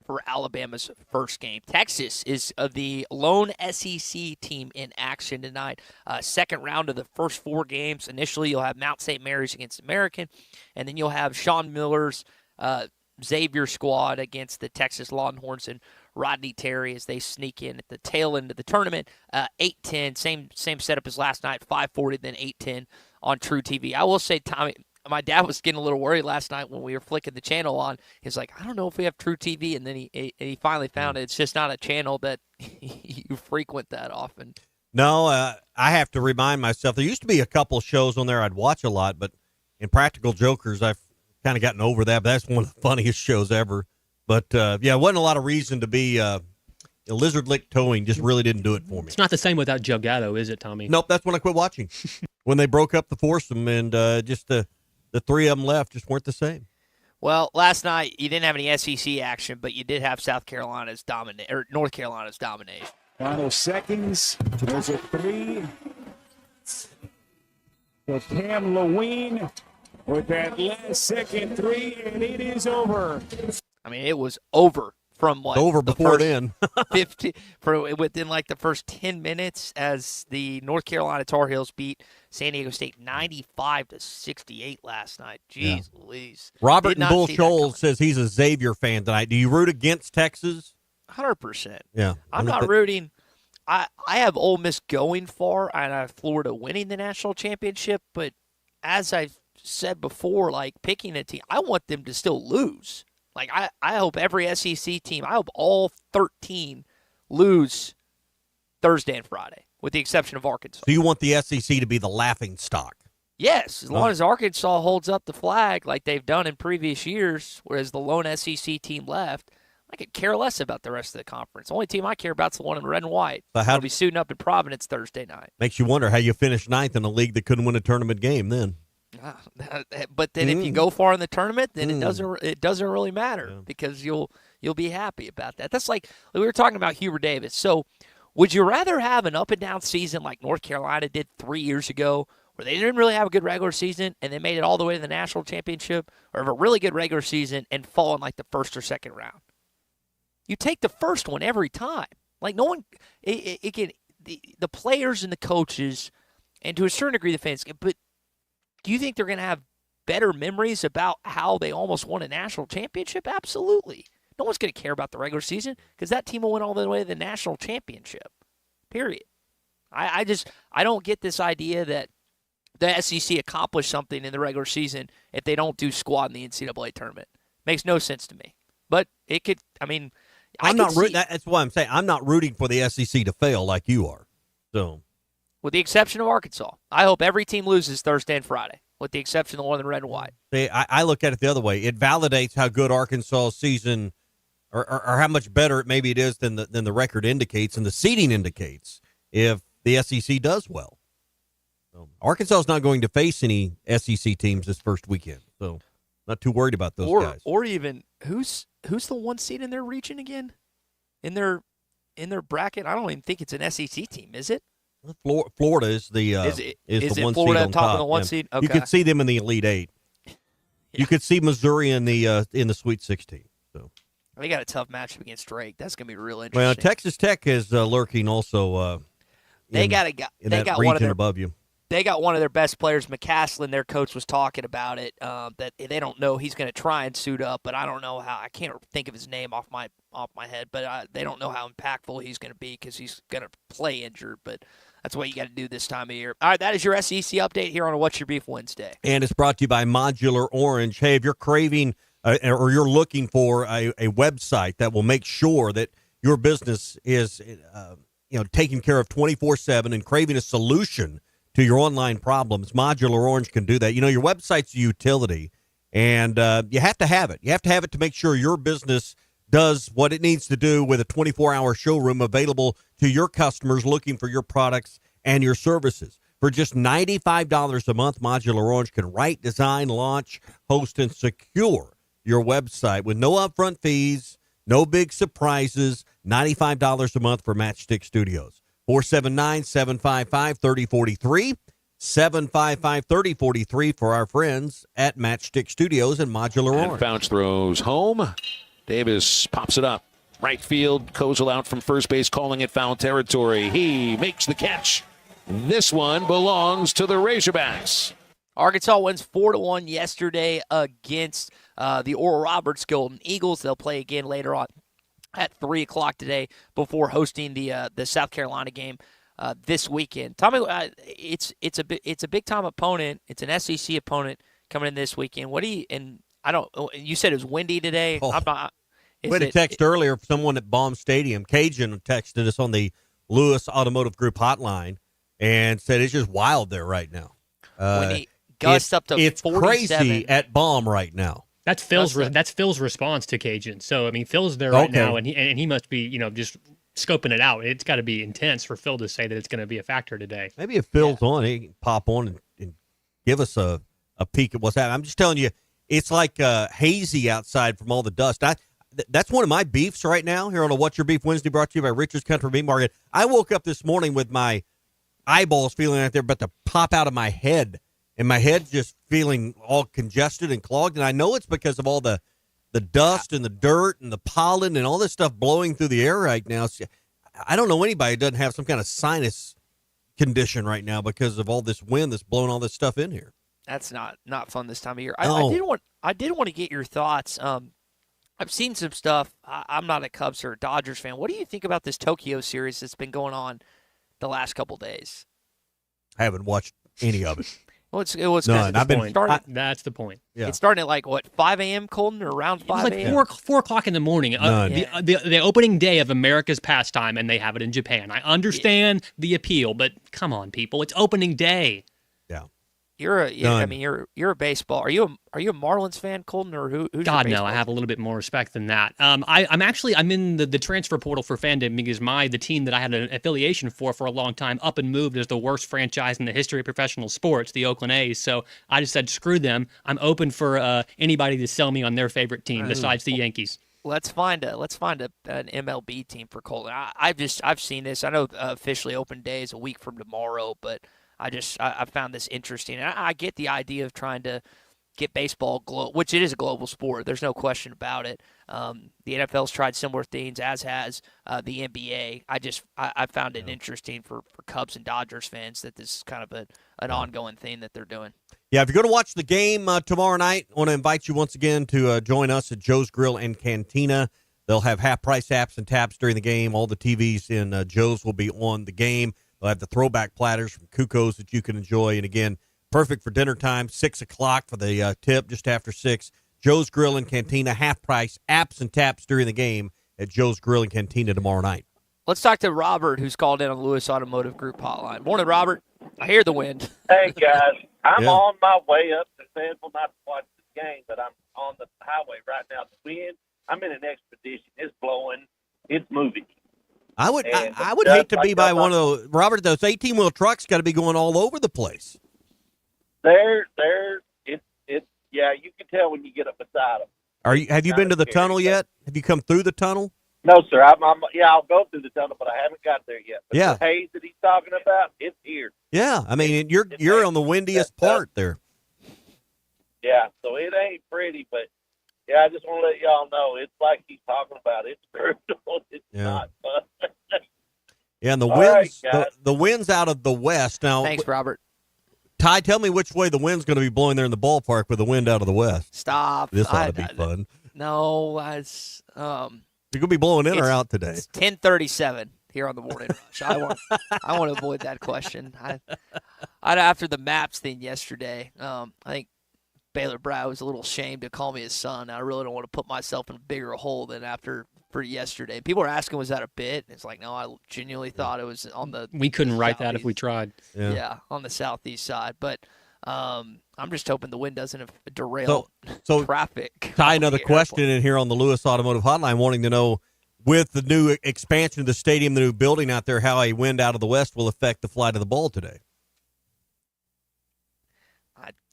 for Alabama's first game. Texas is the lone SEC team in action tonight. Second round of the first 4 games. Initially, you'll have Mount St. Mary's against American, and then you'll have Sean Miller's Xavier squad against the Texas Longhorns and Rodney Terry as they sneak in at the tail end of the tournament. 8-10, same setup as last night, 5:40, then 8-10 on True TV. I will say, Tommy, my dad was getting a little worried last night when we were flicking the channel on. He's like, I don't know if we have True TV, and then he finally found it. It's just not a channel that you frequent that often. No, I have to remind myself. There used to be a couple shows on there I'd watch a lot, but in Practical Jokers, I've kind of gotten over that. But that's one of the funniest shows ever. But, it wasn't a lot of reason to be Lizard Lick Towing. Just really didn't do it for me. It's not the same without Joe Gatto, is it, Tommy? Nope, that's when I quit watching. When they broke up the foursome and just the 3 of them left just weren't the same. Well, last night you didn't have any SEC action, but you did have North Carolina's domination. Final seconds. There's a 3. For Cam Lewine with that last second 3, and it is over. I mean, it was over from what? Over before then. 50 within like the first 10 minutes as the North Carolina Tar Heels beat San Diego State 95-68 last night. Jeez Louise. Robert and Bull Scholes says he's a Xavier fan tonight. Do you root against Texas? 100%. Yeah. I'm not rooting. I have Ole Miss going far, and I have Florida winning the national championship, but as I've said before, like picking a team, I want them to still lose. Like, I hope every SEC team, I hope all 13 lose Thursday and Friday, with the exception of Arkansas. So you want the SEC to be the laughing stock? Yes, as long as Arkansas holds up the flag like they've done in previous years, whereas the lone SEC team left, I could care less about the rest of the conference. The only team I care about is the one in red and white. I'll be suiting up in Providence Thursday night. Makes you wonder how you finish 9th in a league that couldn't win a tournament game then. But then if you go far in the tournament, then it doesn't really matter because you'll be happy about that. That's like we were talking about Hubert Davis. So would you rather have an up and down season like North Carolina did 3 years ago, where they didn't really have a good regular season and they made it all the way to the national championship, or have a really good regular season and fall in like the first or second round? You take the first one every time. Like no one, the players and the coaches, and to a certain degree the fans. But do you think they're going to have better memories about how they almost won a national championship? Absolutely. No one's going to care about the regular season because that team will win all the way to the national championship. Period. I don't get this idea that the SEC accomplished something in the regular season if they don't do squad in the NCAA tournament. Makes no sense to me. But it could. I mean. That's why I'm saying I'm not rooting for the SEC to fail like you are. So, with the exception of Arkansas, I hope every team loses Thursday and Friday, with the exception of the one in red and white. See, I look at it the other way. It validates how good Arkansas' season, or how much better maybe it is than the record indicates and the seeding indicates if the SEC does well. So, Arkansas is not going to face any SEC teams this first weekend, so not too worried about those guys. Or even who's the one seed in their region again? In their bracket? I don't even think it's an SEC team, is it? Florida is the is one Florida seed on top of the one seed? Okay. You could see them in the Elite Eight. Yeah. You could see Missouri in the Sweet 16. So they got a tough matchup against Drake. That's going to be real interesting. Well, Texas Tech is lurking also. They got one of their above you. they got one of their best players, McCaslin. Their coach was talking about it, that they don't know he's going to try and suit up, but I don't know how. I can't think of his name off my head, but they don't know how impactful he's going to be because he's going to play injured. But that's what you got to do this time of year. All right, that is your SEC update here on What's Your Beef Wednesday. And it's brought to you by Modular Orange. Hey, if you're craving or you're looking for a website that will make sure that your business is taken care of 24/7 and craving a solution to your online problems, Modular Orange can do that. Your website's a utility, and you have to have it. You have to have it to make sure your business does what it needs to do with a 24-hour showroom available to your customers looking for your products and your services. For just $95 a month, Modular Orange can write, design, launch, host, and secure your website with no upfront fees, no big surprises. $95 a month for Matchstick Studios. 479-755-3043. 755-3043 for our friends at Matchstick Studios and Modular Orange. And Fouch throws home. Davis pops it up. Right field. Kozel out from first base, calling it foul territory. He makes the catch. This one belongs to the Razorbacks. Arkansas wins 4-1 yesterday against the Oral Roberts Golden Eagles. They'll play again later on at 3 o'clock today before hosting the South Carolina game this weekend. Tommy, it's a big time opponent. It's an SEC opponent coming in this weekend. You said it was windy today. We had a text earlier from someone at Baum Stadium. Cajun texted us on the Lewis Automotive Group hotline and said it's just wild there right now. Windy, gusts up to 47. Crazy at Baum right now. That's Phil's response to Cajun. So Phil's there right now, and he must be just scoping it out. It's got to be intense for Phil to say that it's going to be a factor today. Maybe if Phil's on, he can pop on and give us a peek at what's happening. I'm just telling you, it's like hazy outside from all the dust. That's one of my beefs right now here on a What's Your Beef Wednesday, brought to you by Richard's Country Meat Market. I woke up this morning with my eyeballs feeling like they're about to pop out of my head, and my head just feeling all congested and clogged. And I know it's because of all the dust and the dirt and the pollen and all this stuff blowing through the air right now. So I don't know anybody who doesn't have some kind of sinus condition right now because of all this wind that's blowing all this stuff in here. That's not fun this time of year. No. I did want to get your thoughts. I've seen some stuff. I'm not a Cubs or a Dodgers fan. What do you think about this Tokyo series that's been going on the last couple days? I haven't watched any of it. Well, it was none. That's the point. Yeah. It's starting at 5 a.m. Colton, or around 5 a.m. It's like 4 o'clock in the morning. The opening day of America's pastime, and they have it in Japan. I understand the appeal, but come on, people, it's opening day. You're a baseball. Are you a Marlins fan, Colton, or who's God, your no, I have a little bit more respect than that. I'm in the transfer portal for fandom because the team that I had an affiliation for a long time up and moved as the worst franchise in the history of professional sports, the Oakland A's. So I just said, screw them. I'm open for anybody to sell me on their favorite team besides the Yankees. Let's find an MLB team for Colton. I've seen this. I know officially open day is a week from tomorrow, but I found this interesting. And I get the idea of trying to get baseball which it is a global sport. There's no question about it. The NFL's tried similar things, as has the NBA. I found it interesting for Cubs and Dodgers fans that this is kind of an ongoing thing that they're doing. Yeah, if you're going to watch the game tomorrow night, I want to invite you once again to join us at Joe's Grill and Cantina. They'll have half-price apps and taps during the game. All the TVs in Joe's will be on the game. They'll have the throwback platters from Cuco's that you can enjoy. And, again, perfect for dinner time, 6 o'clock for the tip, just after 6. Joe's Grill and Cantina, half-price apps and taps during the game at Joe's Grill and Cantina tomorrow night. Let's talk to Robert, who's called in on the Lewis Automotive Group hotline. Morning, Robert. I hear the wind. Hey, guys. I'm on my way up to Fayetteville, not to watch the game, but I'm on the highway right now. The wind, I'm in an expedition. It's blowing. It's moving. I would hate to be by one of those, Robert, those 18-wheel trucks got to be going all over the place. Yeah, you can tell when you get up beside them. Have you been to the tunnel yet? Have you come through the tunnel? No, sir. I'll go through the tunnel, but I haven't got there yet. But the haze that he's talking about, it's here. Yeah, I mean, you're on the windiest part there. Yeah, so it ain't pretty, but yeah, I just want to let y'all know it's like he's talking about. It's brutal. It's not fun. Yeah, and the winds, the winds out of the west now. Thanks, Robert. Ty, tell me which way the wind's going to be blowing there in the ballpark with the wind out of the west. Stop. This ought to be fun. No, it's You're going to be blowing in or out today? It's 10:37 here on the Morning Rush. I want to avoid that question. After the Maps thing yesterday, I think Baylor Brad was a little ashamed to call me his son. I really don't want to put myself in a bigger hole than for yesterday. People are asking, was that a bit? It's like, no, I genuinely thought it was on the. We couldn't write that if southeast. we tried. Yeah, on the southeast side, but I'm just hoping the wind doesn't derail So traffic. Ty, another question in here on the Lewis Automotive Hotline, wanting to know, with the new expansion of the stadium, the new building out there, how a wind out of the west will affect the flight of the ball today.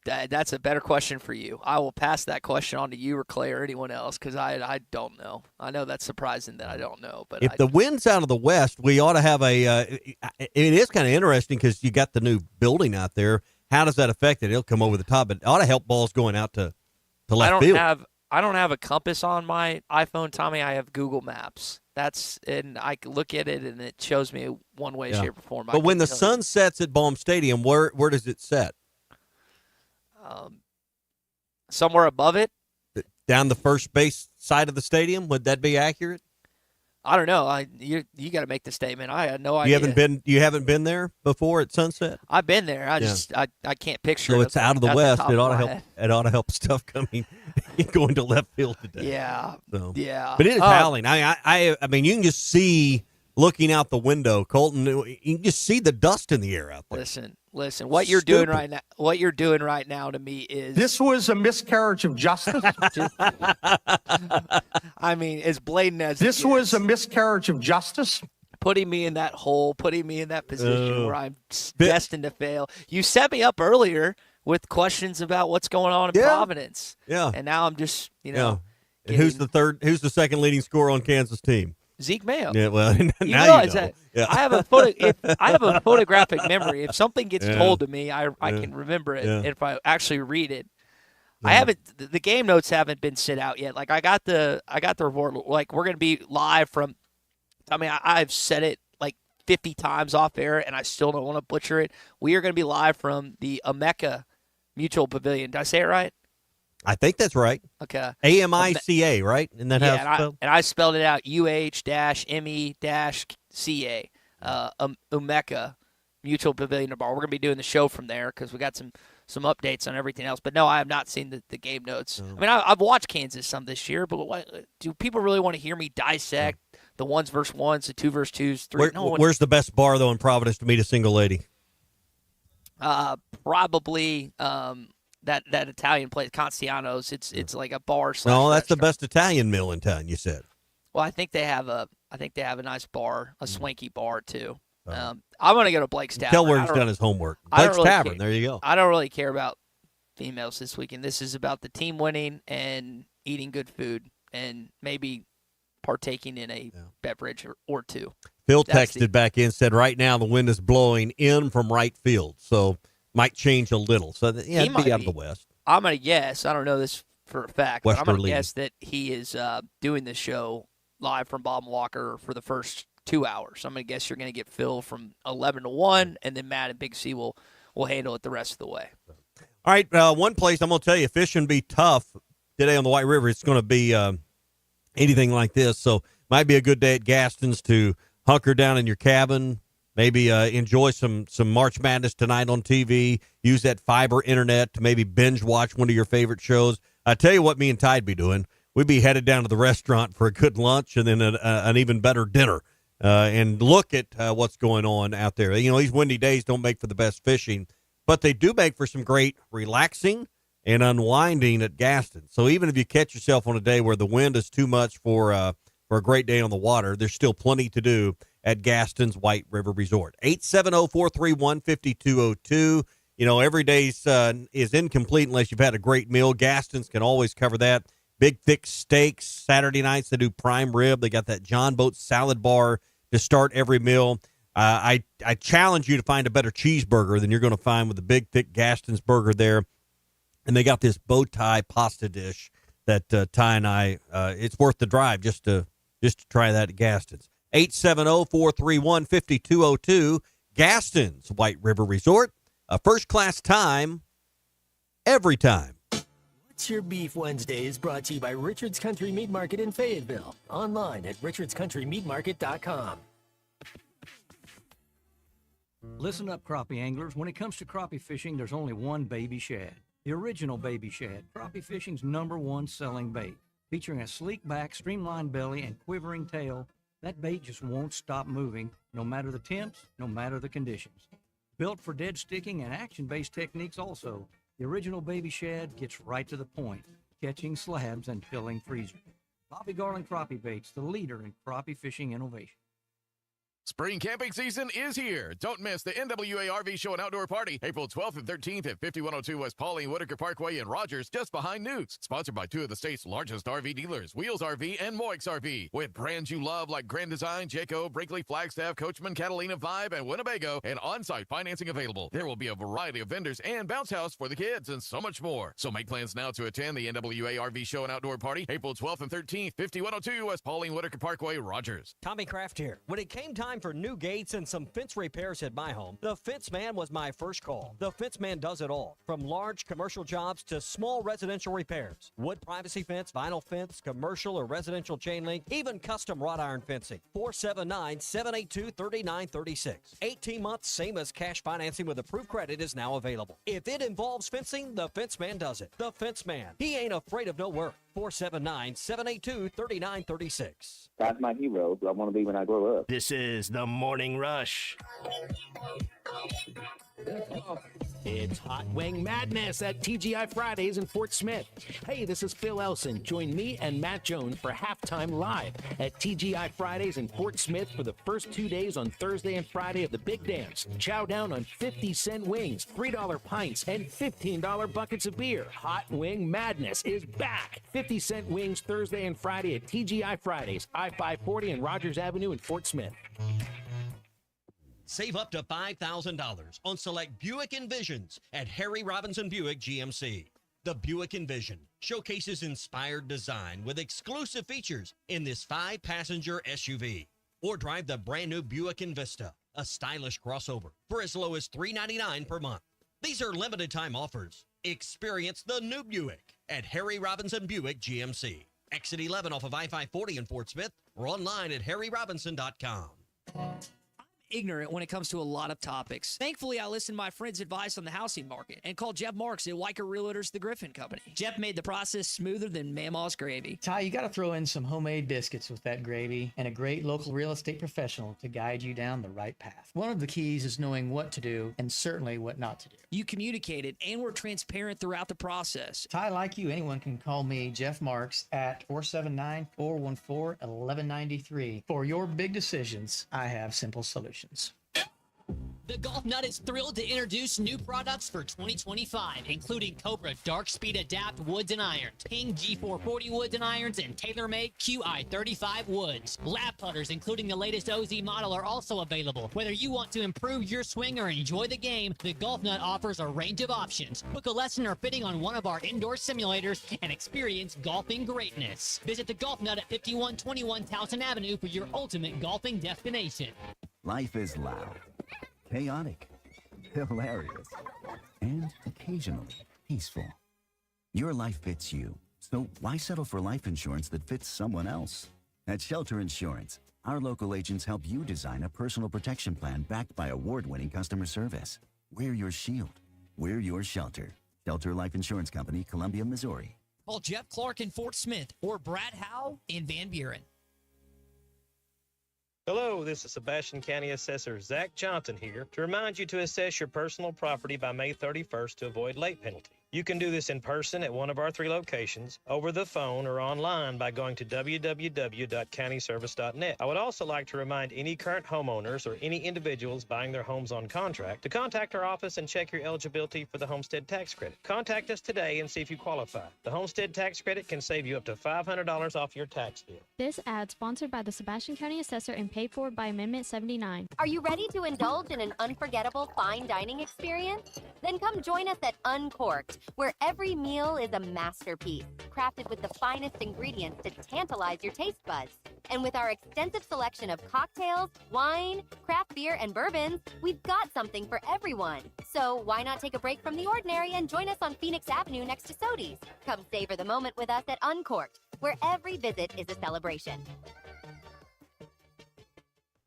That's a better question for you. I will pass that question on to you or Clay or anyone else because I don't know. I know that's surprising that I don't know. But if the wind's out of the west, we ought to have it is kind of interesting because you got the new building out there. How does that affect it? It'll come over the top, but it ought to help balls going out to left field. I don't have a compass on my iPhone, Tommy. I have Google Maps. And I look at it and it shows me one way, shape, or form. But when the sun sets at Baum Stadium, where does it set? Somewhere above it, down the first base side of the stadium. Would that be accurate? I don't know. You got to make the statement. I had no idea. You haven't been there before at sunset? I've been there. I can't picture. So it's out of the west. It ought to help. It ought to help stuff coming going to left field today. Yeah. So. Yeah. But it is howling. I mean, you can just see looking out the window, Colton. You can just see the dust in the air out there. Listen. What you're doing right now. What you're doing right now to me is this was a miscarriage of justice. I mean, as blatant as this was a miscarriage of justice. Putting me in that hole, putting me in that position where I'm destined to fail. You set me up earlier with questions about what's going on in Providence. Yeah. And now I'm just, And who's the second leading scorer on Kansas team? Zeke Mayo. Yeah, well, you now realize you know. that Yeah. I have a photographic memery. If something gets told to me, I can remember it. And if I actually read it, I haven't. The game notes haven't been sent out yet. Like I got the report. Like we're gonna be live from. I mean, I've said it like 50 times off air, and I still don't want to butcher it. We are gonna be live from the Emeka Mutual Pavilion. Did I say it right? I think that's right. Okay. AMICA, right? And that and I spelled it out UH-ME-CA. Emeka Mutual Pavilion Bar. We're gonna be doing the show from there because we got some updates on everything else. But no, I have not seen the game notes. I mean, I've watched Kansas some this year, but do people really want to hear me dissect the 1s versus 1s, the 2 versus 2s, 3? Where's the best bar though in Providence to meet a single lady? Probably that Italian place, Constiano's. It's like a bar. No, that's the best Italian meal in town. You said. Well, I think they have a nice bar, a swanky bar too. I'm gonna go to Blake's Tavern. Tell where he's done his homework. Blake's Tavern. There you go. I don't really care about females this weekend. This is about the team winning and eating good food and maybe partaking in a beverage or two. Phil texted back in, said right now the wind is blowing in from right field, so might change a little. So it'd be out of the west. I'm gonna guess. I don't know this for a fact, but I'm Westerly. gonna guess that he is doing the show live from Bob Walker for the first 2 hours. I'm gonna guess you're gonna get Phil from 11 to 1, and then Matt and Big C will handle it the rest of the way. All right, one place I'm gonna tell you, fishing be tough today on the White River. It's gonna be anything like this, so might be a good day at Gaston's to hunker down in your cabin. Maybe enjoy some March Madness tonight on TV. Use that fiber internet to maybe binge watch one of your favorite shows. I tell you what, me and Ty'd be doing. We'd be headed down to the restaurant for a good lunch and then an even better dinner. And look at what's going on out there. You know, these windy days don't make for the best fishing, but they do make for some great relaxing and unwinding at Gaston. So even if you catch yourself on a day where the wind is too much for a great day on the water, there's still plenty to do at Gaston's White River Resort. 870-431-5202. You know, every day is incomplete unless you've had a great meal. Gaston's can always cover that. Big, thick steaks. Saturday nights, they do prime rib. They got that John Boat salad bar to start every meal. I challenge you to find a better cheeseburger than you're going to find with the big, thick Gaston's burger there. And they got this bow tie pasta dish that Ty and I, it's worth the drive just to try that at Gaston's. 870-431-5202, Gaston's White River Resort. A first-class time every time. What's Your Beef Wednesday is brought to you by Richard's Country Meat Market in Fayetteville. Online at richardscountrymeatmarket.com. Listen up, crappie anglers. When it comes to crappie fishing, there's only one baby shad. The original baby shad, crappie fishing's #1 selling bait. Featuring a sleek back, streamlined belly, and quivering tail, that bait just won't stop moving, no matter the temps, no matter the conditions. Built for dead sticking and action-based techniques also, the original baby shad gets right to the point, catching slabs and filling freezers. Bobby Garland Crappie Baits, the leader in crappie fishing innovation. Spring camping season is here. Don't miss the NWA RV Show and Outdoor Party, April 12th and 13th at 5102 West Pauline Whitaker Parkway in Rogers, just behind Newt's. Sponsored by two of the state's largest RV dealers, Wheels RV and Moix RV. With brands you love like Grand Design, Jayco, Brinkley, Flagstaff, Coachman, Catalina, Vibe, and Winnebago, and on-site financing available. There will be a variety of vendors and bounce house for the kids and so much more. So make plans now to attend the NWA RV Show and Outdoor Party, April 12th and 13th, 5102 West Pauline Whitaker Parkway, Rogers. Tommy Kraft here. When it came time for new gates and some fence repairs at my home, the Fence Man was my first call. The Fence Man does it all, from large commercial jobs to small residential repairs. Wood privacy fence, vinyl fence, commercial or residential chain link, even custom wrought iron fencing. 479-782-3936. 18 months, same as cash financing with approved credit is now available. If it involves fencing, the Fence Man does it. The Fence Man. He ain't afraid of no work. 479-782-3936. That's my hero, who I want to be when I grow up. This is the Morning Rush. It's Hot Wing Madness at TGI Fridays in Fort Smith. Hey, this is Phil Elson. Join me and Matt Jones for Halftime Live at TGI Fridays in Fort Smith for the first 2 days on Thursday and Friday of the Big Dance. Chow down on 50-cent wings, $3 pints, and $15 buckets of beer. Hot Wing Madness is back. 50-cent wings Thursday and Friday at TGI Fridays, I-540 and Rogers Avenue in Fort Smith. Save up to $5,000 on select Buick Envisions at Harry Robinson Buick GMC. The Buick Envision showcases inspired design with exclusive features in this 5-passenger SUV. Or drive the brand new Buick Envista, a stylish crossover, for as low as $399 per month. These are limited time offers. Experience the new Buick at Harry Robinson Buick GMC. Exit 11 off of I-540 in Fort Smith or online at harryrobinson.com. Ignorant when it comes to a lot of topics. Thankfully, I listened to my friend's advice on the housing market and called Jeff Marks at Weicker Realtors, the Griffin Company. Jeff made the process smoother than Mama's gravy. Ty, you got to throw in some homemade biscuits with that gravy and a great local real estate professional to guide you down the right path. One of the keys is knowing what to do and certainly what not to do. You communicated and were transparent throughout the process. Ty, like you, anyone can call me, Jeff Marks, at 479-414-1193. For your big decisions, I have simple solutions. The Golf Nut is thrilled to introduce new products for 2025, including Cobra Dark Speed Adapt woods and irons, Ping G440 woods and irons, and TaylorMade QI35 woods. Lap putters, including the latest OZ model, are also available. Whether you want to improve your swing or enjoy the game, the Golf Nut offers a range of options. Book a lesson or fitting on one of our indoor simulators and experience golfing greatness. Visit the Golf Nut at 5121 Towson Avenue for your ultimate golfing destination. Life is loud, chaotic, hilarious, and occasionally peaceful. Your life fits you, so why settle for life insurance that fits someone else? At Shelter Insurance, our local agents help you design a personal protection plan backed by award-winning customer service. We're your shield. We're your shelter. Shelter Life Insurance Company, Columbia, Missouri. Call Jeff Clark in Fort Smith or Brad Howe in Van Buren. Hello, this is Sebastian County Assessor Zach Johnson here to remind you to assess your personal property by May 31st to avoid late penalty. You can do this in person at one of our 3 locations, over the phone, or online by going to www.countyservice.net. I would also like to remind any current homeowners or any individuals buying their homes on contract to contact our office and check your eligibility for the homestead tax credit. Contact us today and see if you qualify. The homestead tax credit can save you up to $500 off your tax bill. This ad sponsored by the Sebastian County Assessor and paid for by Amendment 79. Are you ready to indulge in an unforgettable fine dining experience? Then come join us at Uncorked, where every meal is a masterpiece, crafted with the finest ingredients to tantalize your taste buds. And with our extensive selection of cocktails, wine, craft beer, and bourbons, we've got something for everyone. So why not take a break from the ordinary and join us on Phoenix Avenue next to Sodi's? Come savor the moment with us at Uncorked, where every visit is a celebration.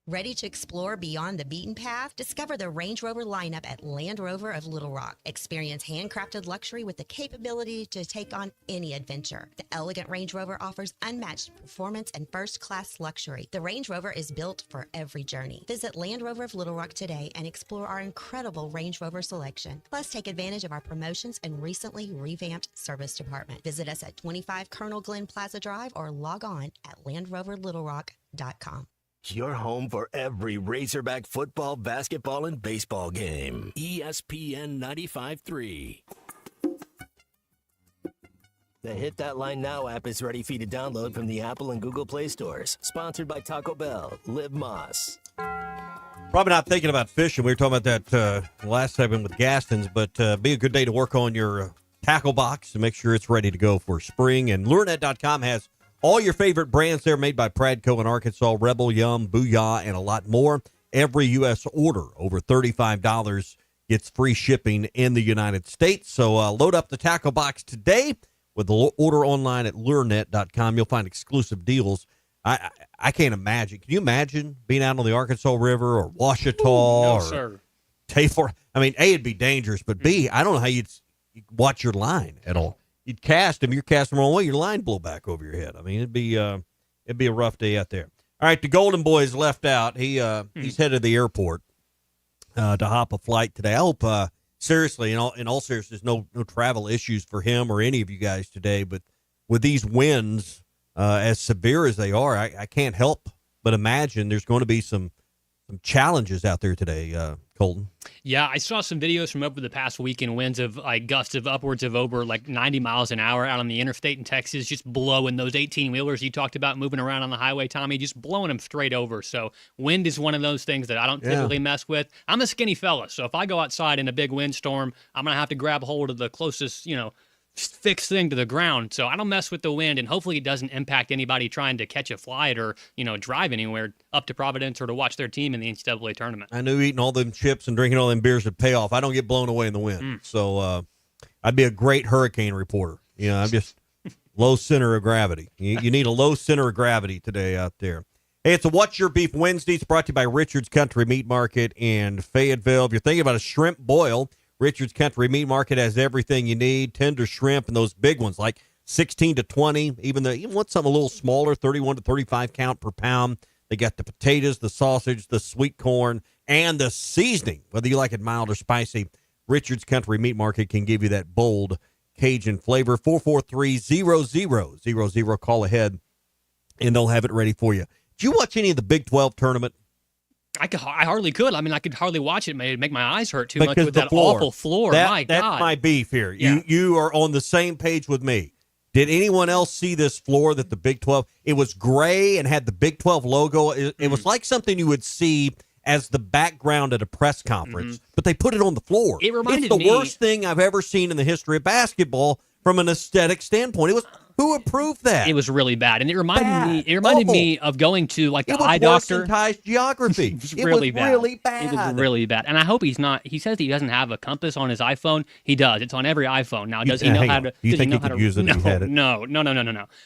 Ready to explore beyond the beaten path? Discover the Range Rover lineup at Land Rover of Little Rock. Experience handcrafted luxury with the capability to take on any adventure. The elegant Range Rover offers unmatched performance and first-class luxury. The Range Rover is built for every journey. Visit Land Rover of Little Rock today and explore our incredible Range Rover selection. Plus, take advantage of our promotions and recently revamped service department. Visit us at 25 Colonel Glenn Plaza Drive or log on at LandRoverLittleRock.com. Your home for every Razorback football, basketball, and baseball game. ESPN 95.3. The Hit That Line Now app is ready for you to download from the Apple and Google Play stores. Sponsored by Taco Bell. Live Moss. Probably not thinking about fishing. We were talking about that last segment with Gaston's, but be a good day to work on your tackle box to make sure it's ready to go for spring. And LureNet.com has all your favorite brands there made by Pradco in Arkansas, Rebel, Yum, Booyah, and a lot more. Every U.S. order over $35 gets free shipping in the United States. So load up the tackle box today with the order online at LureNet.com. You'll find exclusive deals. I can't imagine. Can you imagine being out on the Arkansas River or Ouachita or sir. Tayfor? I mean, A, it'd be dangerous, but B, I don't know how you'd watch your line at all. You'd cast him, you're casting the wrong way, your line blow back over your head. I mean, it'd be a rough day out there. All right, the Golden Boy's left out. He's headed to the airport to hop a flight today. I hope, seriously, in all seriousness, no travel issues for him or any of you guys today. But with these winds as severe as they are, I can't help but imagine there's going to be some challenges out there today, Colton. Yeah, I saw some videos from over the past weekend, winds of like gusts of upwards of over like 90 miles an hour out on the interstate in Texas, just blowing those 18-wheelers you talked about moving around on the highway, Tommy, just blowing them straight over. So wind is one of those things that I don't typically mess with. I'm a skinny fella, so if I go outside in a big windstorm, I'm going to have to grab hold of the closest, fixed thing to the ground. So I don't mess with the wind, and hopefully it doesn't impact anybody trying to catch a flight or, drive anywhere up to Providence or to watch their team in the NCAA tournament. I knew eating all them chips and drinking all them beers would pay off. I don't get blown away in the wind. So I'd be a great hurricane reporter. I'm just low center of gravity. You need a low center of gravity today out there. Hey, it's a What's Your Beef Wednesday. It's brought to you by Richard's Country Meat Market in Fayetteville. If you're thinking about a shrimp boil, Richard's Country Meat Market has everything you need. Tender shrimp and those big ones like 16 to 20. Even want something a little smaller, 31 to 35 count per pound. They got the potatoes, the sausage, the sweet corn, and the seasoning. Whether you like it mild or spicy, Richard's Country Meat Market can give you that bold Cajun flavor. 443-0000. Call ahead, and they'll have it ready for you. Did you watch any of the Big 12 tournament? I hardly could. I mean, I could hardly watch it. It'd make my eyes hurt too much with that awful floor. My God. That's my beef here. Yeah. You are on the same page with me. Did anyone else see this floor that the Big 12, it was gray and had the Big 12 logo. It was like something you would see as the background at a press conference, but they put it on the floor. It reminded it's me. the worst thing I've ever seen in the history of basketball from an aesthetic standpoint. Who approved that? It was really bad, and it reminded me of going to like the eye doctor. It was geography. It was really bad. Really bad. It was really bad, and I hope he's not. He says he doesn't have a compass on his iPhone. He does. It's on every iPhone now. Does he know how to? You think he could use it? No.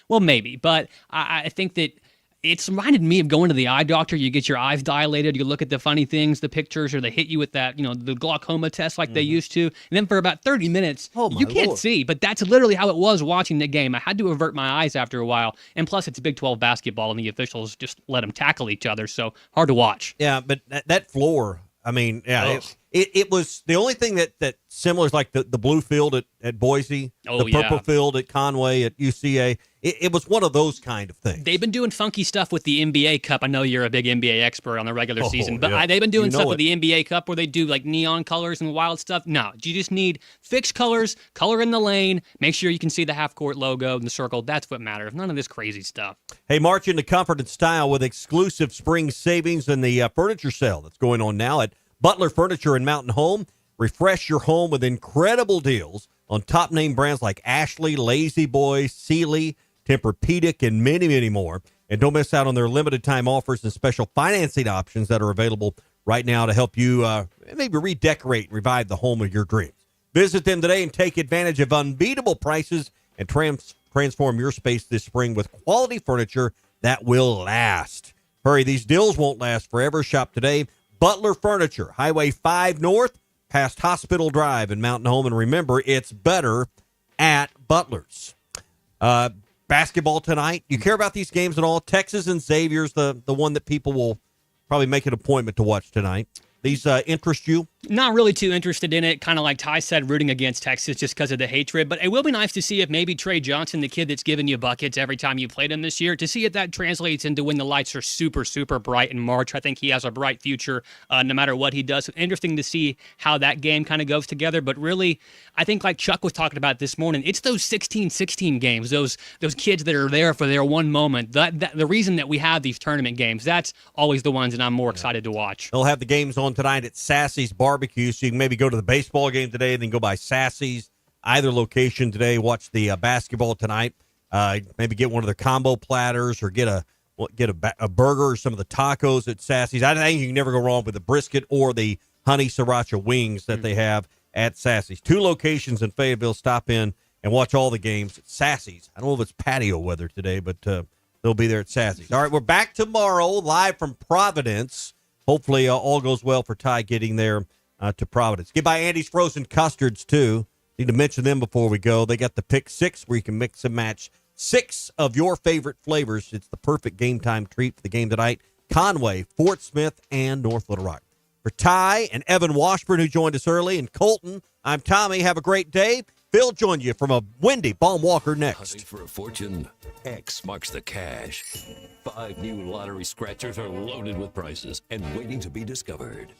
Well, maybe, but I think that. It's reminded me of going to the eye doctor. You get your eyes dilated. You look at the funny things, the pictures, or they hit you with that, the glaucoma test like they used to. And then for about 30 minutes, you can't see. But that's literally how it was watching the game. I had to avert my eyes after a while. And plus, it's Big 12 basketball, and the officials just let them tackle each other. So hard to watch. Yeah, but that floor, I mean, it was the only thing that similar is like the blue field at Boise, the purple field at Conway, at UCA. It was one of those kind of things. They've been doing funky stuff with the NBA Cup. I know you're a big NBA expert on the regular season, but they've been doing stuff with the NBA Cup where they do like neon colors and wild stuff. No, you just need fixed colors, color in the lane, make sure you can see the half-court logo and the circle. That's what matters. None of this crazy stuff. Hey, march into comfort and style with exclusive spring savings in the furniture sale that's going on now at Butler Furniture and Mountain Home. Refresh your home with incredible deals on top name brands like Ashley, Lazy Boy, Sealy, Tempur-Pedic, and many, many more. And don't miss out on their limited time offers and special financing options that are available right now to help you maybe redecorate and revive the home of your dreams. Visit them today and take advantage of unbeatable prices and transform your space this spring with quality furniture that will last. Hurry, these deals won't last forever. Shop today. Butler Furniture, Highway 5 North, past Hospital Drive in Mountain Home. And remember, it's better at Butler's. Basketball tonight. You care about these games at all? Texas and Xavier's the one that people will probably make an appointment to watch tonight. These interest you? Not really too interested in it. Kind of like Ty said, rooting against Texas just because of the hatred. But it will be nice to see if maybe Trey Johnson, the kid that's given you buckets every time you played him this year, to see if that translates into when the lights are super, super bright in March. I think he has a bright future no matter what he does. So interesting to see how that game kind of goes together. But really, I think like Chuck was talking about this morning, it's those 16-16 games, those kids that are there for their one moment. The reason that we have these tournament games, that's always the ones that I'm more excited to watch. They'll have the games on tonight at Sassy's Barbecue, so you can maybe go to the baseball game today and then go by Sassy's, either location today, watch the basketball tonight, maybe get one of their combo platters or get a burger or some of the tacos at Sassy's. I think you can never go wrong with the brisket or the honey sriracha wings that they have at Sassy's. 2 locations in Fayetteville. Stop in and watch all the games at Sassy's. I don't know if it's patio weather today, but they'll be there at Sassy's. All right, we're back tomorrow live from Providence. Hopefully all goes well for Ty getting there to Providence. Get by Andy's Frozen Custards, too. Need to mention them before we go. They got the Pick 6 where you can mix and match 6 of your favorite flavors. It's the perfect game time treat for the game tonight. Conway, Fort Smith, and North Little Rock. For Ty and Evan Washburn, who joined us early, and Colton, I'm Tommy. Have a great day. Phil joined you from a windy Baum Walker next. Hunting for a fortune? X marks the cash. 5 new lottery scratchers are loaded with prizes and waiting to be discovered.